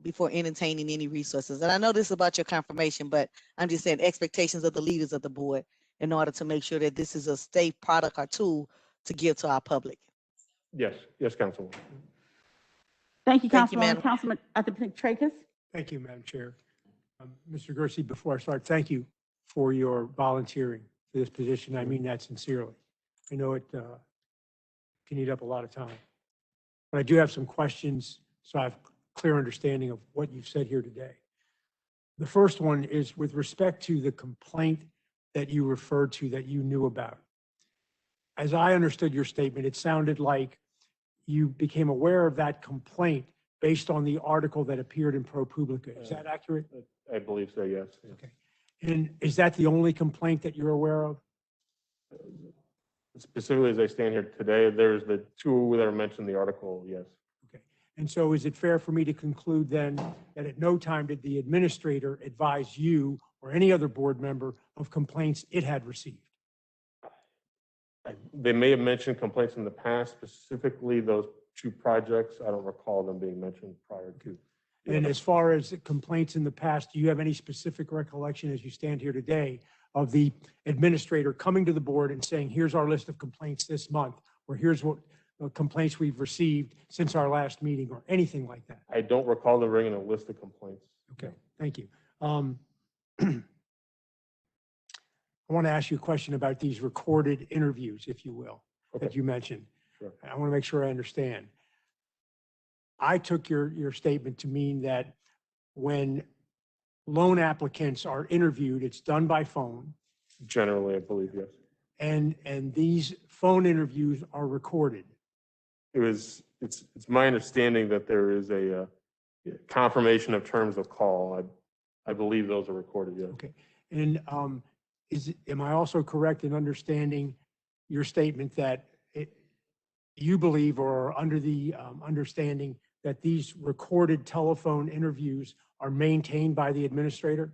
before entertaining any resources. And I know this is about your confirmation, but I'm just saying expectations of the leaders of the board in order to make sure that this is a safe product or tool to give to our public. Yes, Councilwoman. Thank you, Thank you, Councilwoman. madam. Councilman, I think Tracus? Thank you, Madam Chair. Mr. Gersey, before I start, thank you for your volunteering for this position. I mean that sincerely. I know it can eat up a lot of time. But I do have some questions, so I have clear understanding of what you've said here today. The first one is with respect to the complaint that you referred to that you knew about. As I understood your statement, it sounded like you became aware of that complaint based on the article that appeared in ProPublica. Is that accurate? I believe so, yes. Okay. And is that the only complaint that you're aware of? Specifically, as I stand here today, there's the two that are mentioned in the article, yes. Okay. And so is it fair for me to conclude then that at no time did the administrator advise you or any other board member of complaints it had received? They may have mentioned complaints in the past, specifically those two projects. I don't recall them being mentioned prior to. And as far as complaints in the past, do you have any specific recollection as you stand here today of the administrator coming to the board and saying, here's our list of complaints this month, or here's what complaints we've received since our last meeting, or anything like that? I don't recall them bringing a list of complaints. Okay, thank you. I want to ask you a question about these recorded interviews, if you will, that you mentioned. Sure. I want to make sure I understand. I took your statement to mean that when loan applicants are interviewed, it's done by phone, Generally, I believe, yes. and these phone interviews are recorded. It's my understanding that there is a confirmation of terms of call. I believe those are recorded, yes. Okay. And am I also correct in understanding your statement that you believe, or are under the understanding that these recorded telephone interviews are maintained by the administrator?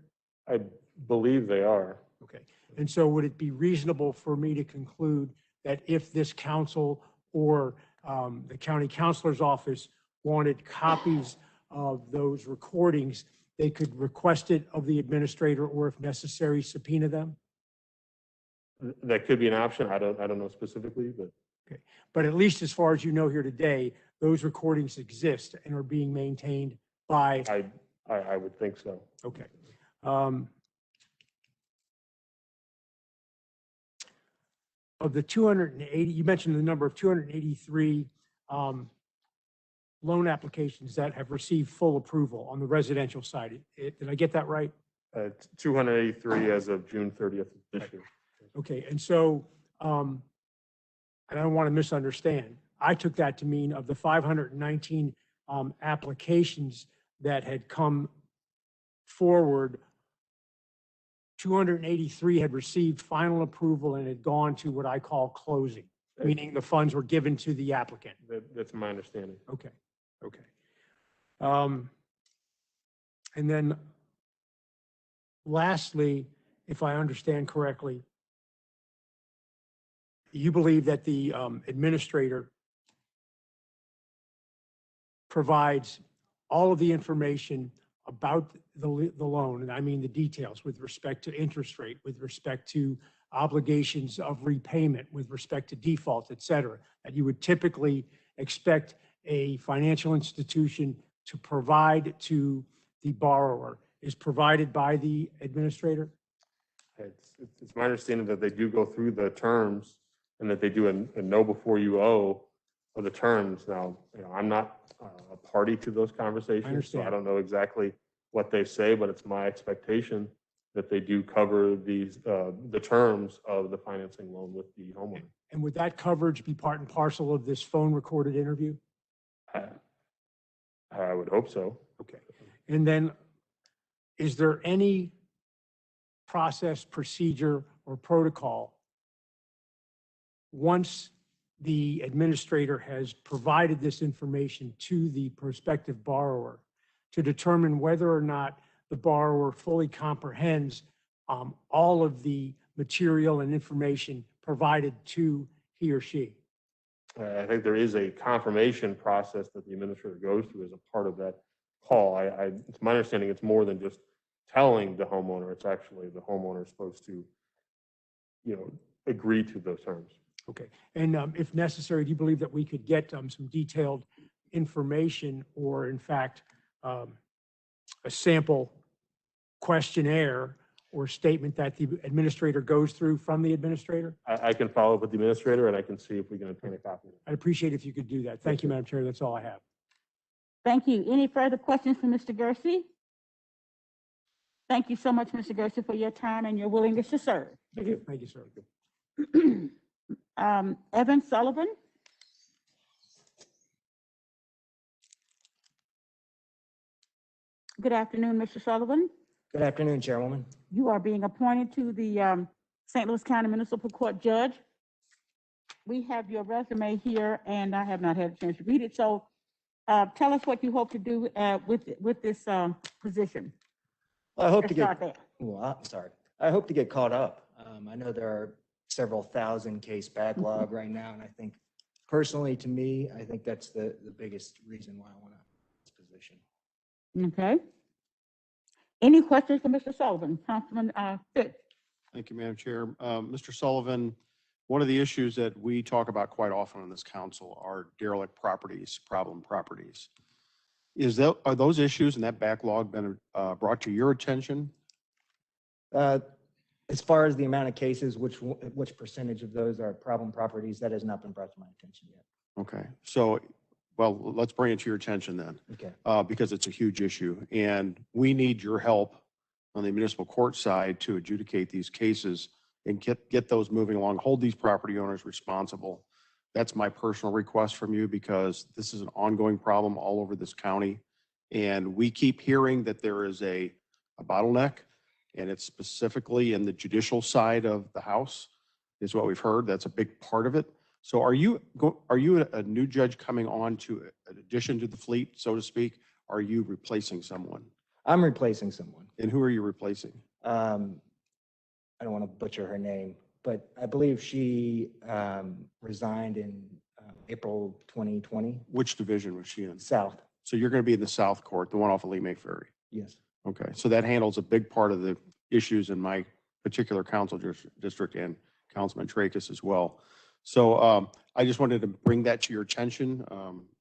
I believe they are. Okay. And so would it be reasonable for me to conclude that if this council or the county counselor's office wanted copies of those recordings, they could request it of the administrator, or if necessary, subpoena them? That could be an option. I don't know specifically, but But at least as far as you know here today, those recordings exist and are being maintained by, I would think so. okay. Of the 280, you mentioned the number of 283 loan applications that have received full approval on the residential side. Did I get that right? 283 as of June 30th of this year. Okay, and so, and I don't want to misunderstand, I took that to mean of the 519 applications that had come forward, 283 had received final approval and had gone to what I call closing, meaning the funds were given to the applicant. That's my understanding. Okay, okay. And then lastly, if I understand correctly, you believe that the administrator provides all of the information about the loan, and I mean the details with respect to interest rate, with respect to obligations of repayment, with respect to default, et cetera, that you would typically expect a financial institution to provide to the borrower is provided by the administrator? It's my understanding that they do go through the terms and that they do a know before you owe of the terms. Now, I'm not a party to those conversations, so I don't know exactly what they say, but it's my expectation that they do cover these, the terms of the financing loan with the homeowner. And would that coverage be part and parcel of this phone recorded interview? I would hope so. Okay. And then is there any process, procedure, or protocol once the administrator has provided this information to the prospective borrower to determine whether or not the borrower fully comprehends all of the material and information provided to he or she? I think there is a confirmation process that the administrator goes through as a part of that call. It's my understanding it's more than just telling the homeowner. It's actually the homeowner is supposed to, agree to those terms. Okay. And if necessary, do you believe that we could get some detailed information or, in fact, a sample questionnaire or statement that the administrator goes through from the administrator? I can follow up with the administrator and I can see if we can obtain a copy. I'd appreciate if you could do that. Thank you, Madam Chair. That's all I have. Thank you. Any further questions for Mr. Gersey? Thank you so much, Mr. Gersey, for your time and your willingness to serve. Thank you. Thank you, sir. Evan Sullivan. Good afternoon, Mr. Sullivan. Good afternoon, Chairwoman. You are being appointed to the St. Louis County Municipal Court Judge. We have your resume here, and I have not had a chance to read it. So tell us what you hope to do with this position. Well, I hope Let's to start get, there. well, I'm sorry. I hope to get caught up. I know there are several thousand case backlog right now, and I think personally to me, I think that's the biggest reason why I want this position. Okay. Any questions for Mr. Sullivan? Councilman Fitch. Thank you, Madam Chair. Mr. Sullivan, one of the issues that we talk about quite often on this council are derelict properties, problem properties. Are those issues and that backlog been brought to your attention? As far as the amount of cases, which percentage of those are problem properties, that has not been brought to my attention yet. Okay, so, well, let's bring it to your attention then. Okay. Because it's a huge issue and we need your help on the municipal court side to adjudicate these cases and get those moving along, hold these property owners responsible. That's my personal request from you because this is an ongoing problem all over this county. And we keep hearing that there is a bottleneck and it's specifically in the judicial side of the house is what we've heard. That's a big part of it. So are you a new judge coming on to an addition to the fleet, so to speak? Are you replacing someone? I'm replacing someone. And who are you replacing? I don't want to butcher her name, but I believe she resigned in April 2020. Which division was she in? South. So you're going to be in the South Court, the one off of Lee May Ferry? Yes. Okay, so that handles a big part of the issues in my particular council district and Councilman Tracus as well. So I just wanted to bring that to your attention.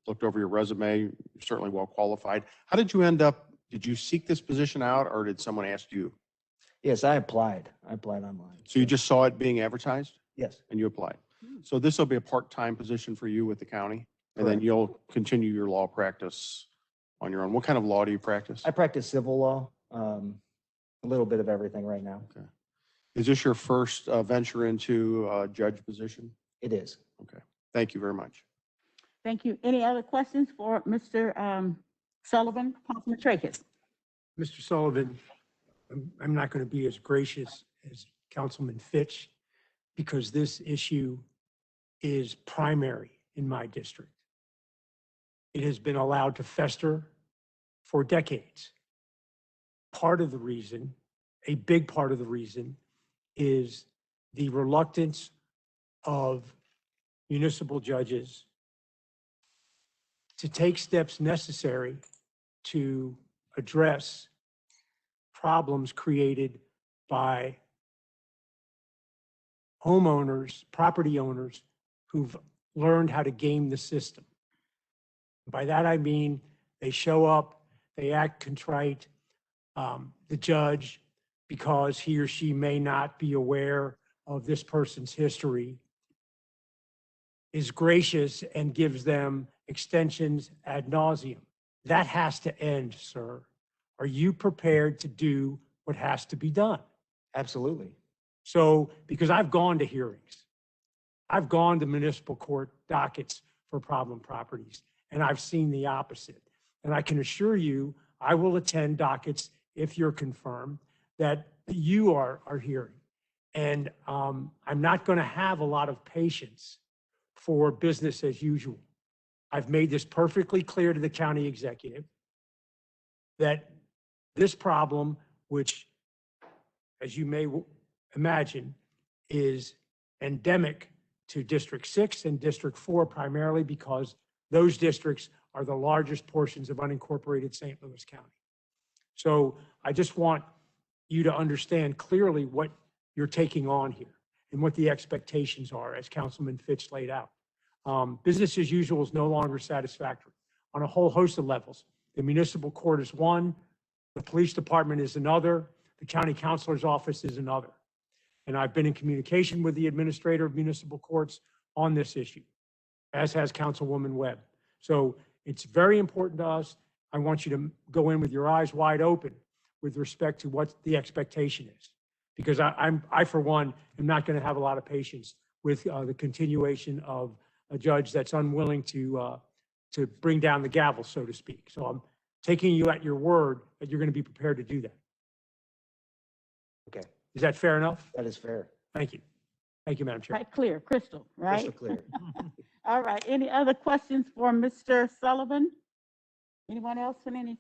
Looked over your resume, you're certainly well qualified. How did you end up, did you seek this position out or did someone ask you? Yes, I applied. I applied online. So you just saw it being advertised Yes, and you applied? So this will be a part-time position for you with the county? And then Correct. you'll continue your law practice on your own. What kind of law do you practice? I practice civil law, a little bit of everything right now. Okay. Is this your first venture into a judge position? It is. Okay. Thank you very much. Thank you. Any other questions for Mr. Sullivan, Councilman Tracus? Mr. Sullivan, I'm not going to be as gracious as Councilman Fitch because this issue is primary in my district. It has been allowed to fester for decades. Part of the reason, a big part of the reason, is the reluctance of municipal judges to take steps necessary to address problems created by homeowners, property owners who've learned how to game the system. By that, I mean, they show up, they act contrite. The judge, because he or she may not be aware of this person's history, is gracious and gives them extensions ad nauseum. That has to end, sir. Are you prepared to do what has to be done? Absolutely. So, because I've gone to hearings, I've gone to municipal court dockets for problem properties, and I've seen the opposite. And I can assure you, I will attend dockets if you're confirmed that you are hearing. And I'm not going to have a lot of patience for business as usual. I've made this perfectly clear to the county executive that this problem, which, as you may imagine, is endemic to District 6 and District 4, primarily because those districts are the largest portions of unincorporated St. Louis County. So I just want you to understand clearly what you're taking on here and what the expectations are, as Councilman Fitch laid out. Business as usual is no longer satisfactory on a whole host of levels. The municipal court is one, the police department is another, the county counselor's office is another. And I've been in communication with the administrator of municipal courts on this issue, as has Councilwoman Webb. So it's very important to us. I want you to go in with your eyes wide open with respect to what the expectation is. Because I, for one, am not going to have a lot of patience with the continuation of a judge that's unwilling to bring down the gavel, so to speak. So I'm taking you at your word that you're going to be prepared to do that. Okay, Is that fair enough? that is fair. Thank you. Thank you, Madam Chair. Right, clear, crystal, right? Crystal clear. All right, any other questions for Mr. Sullivan? Anyone else in any?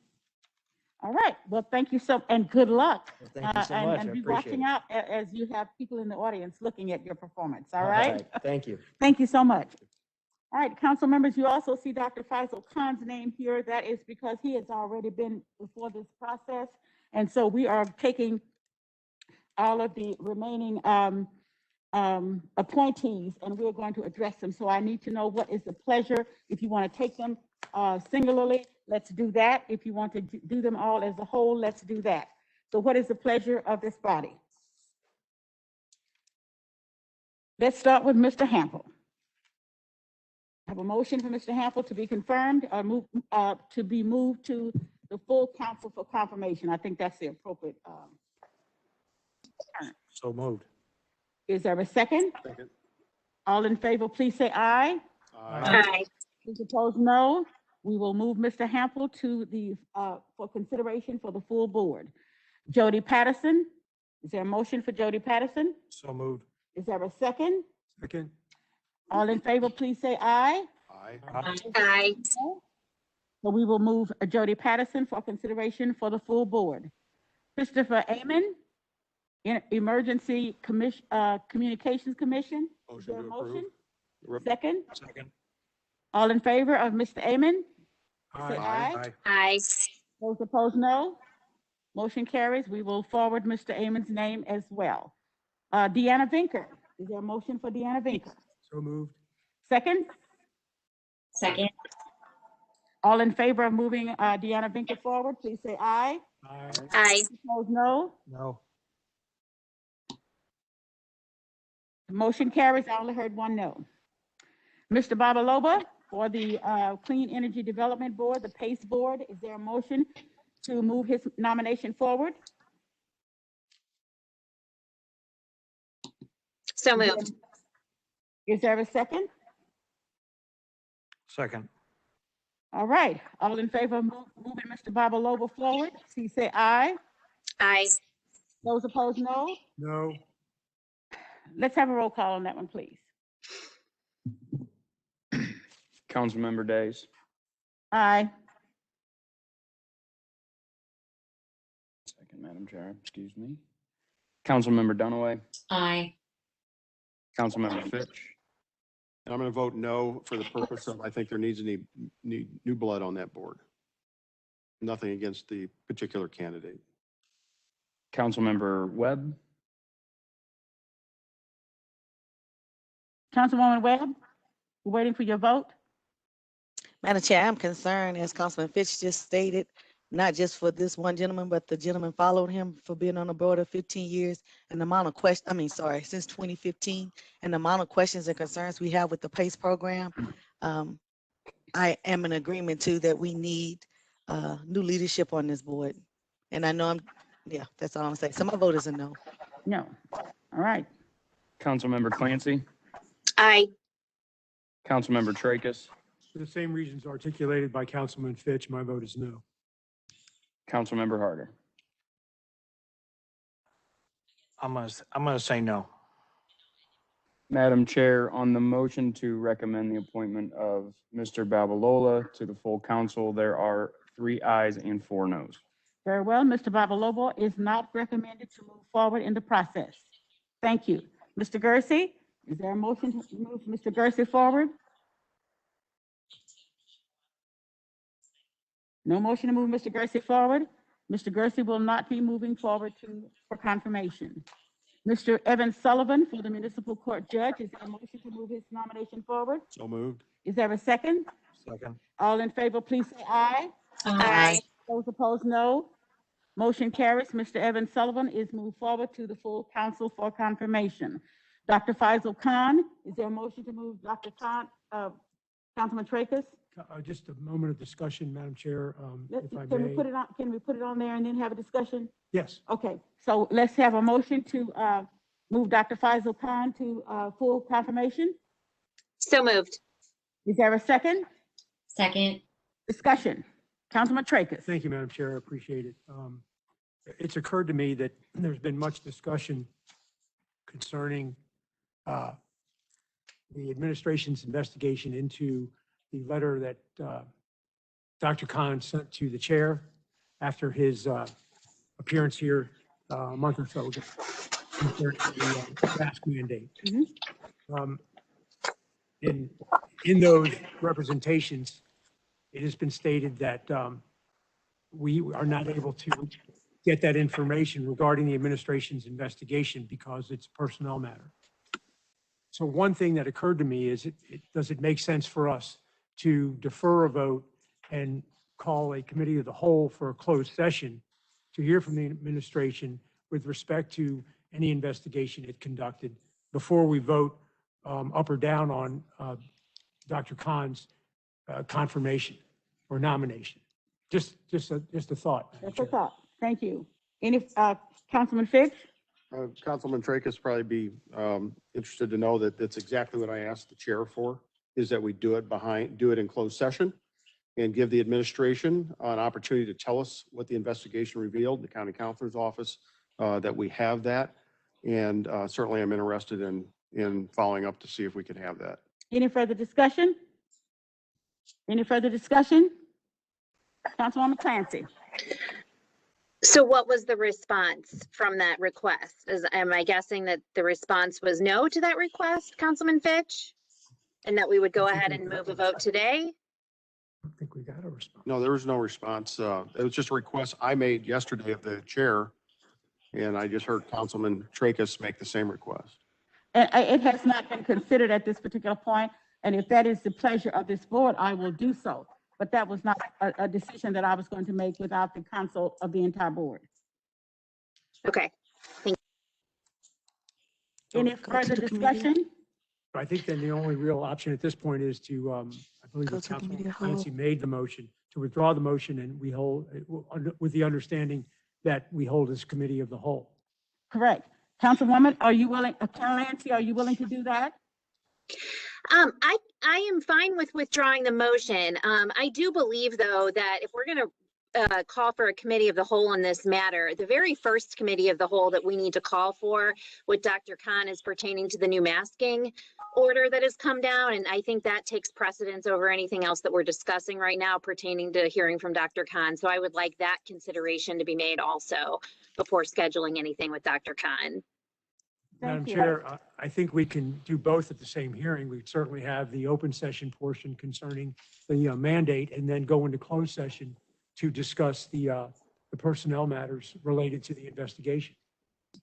All right, well, thank you so, and good luck. Well, thank you so much. I And be appreciate watching it. out as you have people in the audience looking at your performance, all right? Thank you. Thank you so much. All right, council members, you also see Dr. Faisal Khan's name here. That is because he has already been before this process. And so we are taking all of the remaining appointees and we're going to address them. So I need to know what is the pleasure. If you want to take them singularly, let's do that. If you want to do them all as a whole, let's do that. So what is the pleasure of this body? Let's start with Mr. Hample. I have a motion for Mr. Hample to be confirmed or to be moved to the full council for confirmation. I think that's the appropriate term. So moved. Is there a second? Second. All in favor, please say aye. Aye. Those opposed, no. We will move Mr. Hample to the, for consideration for the full board. Jody Patterson, is there a motion for Jody Patterson? So moved. Is there a second? Second. All in favor, please say aye. Aye. Aye. So we will move Jody Patterson for consideration for the full board. Christopher Amen, Emergency Communications Commission. Is there a motion? Second? Second. All in favor of Mr. Amen? Say Aye. aye. Aye. Those opposed, no. Motion carries. We will forward Mr. Amon's name as well. Deanna Vinker, is there a motion for Deanna Vinker? So moved. Second? Second. All in favor of moving Deanna Vinker forward, please say aye. Aye. Aye. Opposed, no. No. Motion carries. I only heard one no. Mr. Babaloba, for the Clean Energy Development Board, the PACE Board, is there a motion to move his nomination forward? So moved. Is there a second? Second. All right. All in favor of moving Mr. Babaloba forward, please say aye. Aye. Those opposed, no. No. Let's have a roll call on that one, please. Councilmember Days, Aye. second, Madam Chair, excuse me. Councilmember Dunaway, Aye. Councilmember Fitch, And I'm going to vote no for the purpose of, I think there needs to need new blood on that board. Nothing against the particular candidate. Councilmember Webb, Councilwoman Webb, we're waiting for your vote. Madam Chair, I'm concerned, as Councilman Fitch just stated, not just for this one gentleman, but the gentleman followed him for being on the board of 15 years and the amount of since 2015, and the amount of questions and concerns we have with the PACE program. I am in agreement too that we need new leadership on this board. And I know that's all I'm saying. So my vote is a no. No. All right. Councilmember Clancy, Aye. Councilmember Tracus, For the same reasons articulated by Councilman Fitch, my vote is no. Councilmember Harder. I'm gonna say no. Madam Chair, on the motion to recommend the appointment of Mr. Babalola to the full council, there are 3 ayes and 4 noes. Very well. Mr. Babaloba is not recommended to move forward in the process. Thank you. Mr. Gersey, is there a motion to move Mr. Gersey forward? No motion to move Mr. Gersey forward. Mr. Gersey will not be moving forward for confirmation. Mr. Evan Sullivan for the municipal court judge, is there a motion to move his nomination forward? So moved. Is there a second? Second. All in favor, please say aye. Aye. Those opposed, no. Motion carries. Mr. Evan Sullivan is moved forward to the full council for confirmation. Dr. Faisal Khan, is there a motion to move Dr. Khan, Councilman Tracus? Just a moment of discussion, Madam Chair, if I Can we may. put it on, can we put it on there and then have a discussion? Yes. Okay, so let's have a motion to move Dr. Faisal Khan to full confirmation. So moved. Is there a second? Second. Discussion. Councilman Tracus. Thank you, Madam Chair. I appreciate it. It's occurred to me that there's been much discussion concerning the administration's investigation into the letter that Dr. Khan sent to the chair after his appearance here a month or so ago concerning the mask mandate. In those representations, it has been stated that we are not able to get that information regarding the administration's investigation because it's a personnel matter. So one thing that occurred to me is, does it make sense for us to defer a vote and call a committee of the whole for a closed session to hear from the administration with respect to any investigation it conducted before we vote up or down on Dr. Khan's confirmation or nomination? Just a thought. That's a thought. Thank you. Any, Councilman Fitch? Councilman Tracus probably be interested to know that that's exactly what I asked the chair for, is that we do it in closed session and give the administration an opportunity to tell us what the investigation revealed, the county counselor's office, that we have that. And certainly I'm interested in following up to see if we can have that. Any further discussion? Any further discussion? Councilwoman Clancy. So what was the response from that request? Am I guessing that the response was no to that request, Councilman Fitch? And that we would go ahead and move a vote today? don't think we got a response. No, there was no response. It was just a request I made yesterday of the chair, and I just heard Councilman Tracus make the same request. And it has not been considered at this particular point, and if that is the pleasure of this board, I will do so. But that was not a decision that I was going to make without the counsel of the entire board. Okay. Any Go to further the committee. discussion? I think then the only real option at this point is to, I believe Go the to the committee Councilman of whole. Clancy made the motion to withdraw the motion, and we hold, with the understanding that we hold as committee of the whole. Correct. Councilwoman, are you willing, Clancy, are you willing to do that? I am fine with withdrawing the motion. I do believe, though, that if we're going to call for a committee of the whole on this matter, the very first committee of the whole that we need to call for with Dr. Khan is pertaining to the new masking order that has come down. And I think that takes precedence over anything else that we're discussing right now pertaining to hearing from Dr. Khan. So I would like that consideration to be made also before scheduling anything with Dr. Khan. Madam Thank you. Chair, I think we can do both at the same hearing. We certainly have the open session portion concerning the mandate, and then go into closed session to discuss the personnel matters related to the investigation.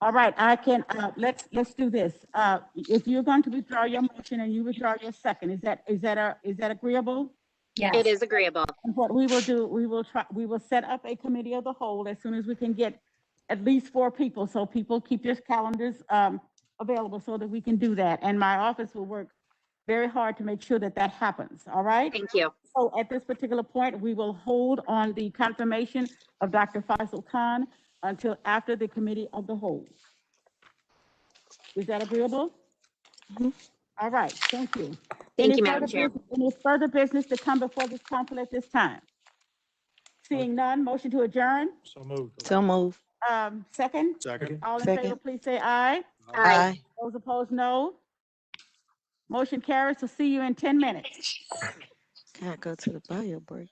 All right, I can, let's do this. If you're going to withdraw your motion and you withdraw your second, is that agreeable? Yes. It is agreeable. And what we will do, we will set up a committee of the whole as soon as we can get at least 4 people. So people keep your calendars available so that we can do that. And my office will work very hard to make sure that that happens. All right? Thank you. So at this particular point, we will hold on the confirmation of Dr. Faisal Khan until after the committee of the whole. Is that agreeable? Mhm. All right, thank you. Thank Any you, Madam further Chair. Any further business to come before this council at this time? Seeing none, motion to adjourn. So moved. So move. Second, Second. all in favor, Second. please say aye. Aye. Those opposed, no. Motion carries. So see you in 10 minutes. Can't go to the bio break.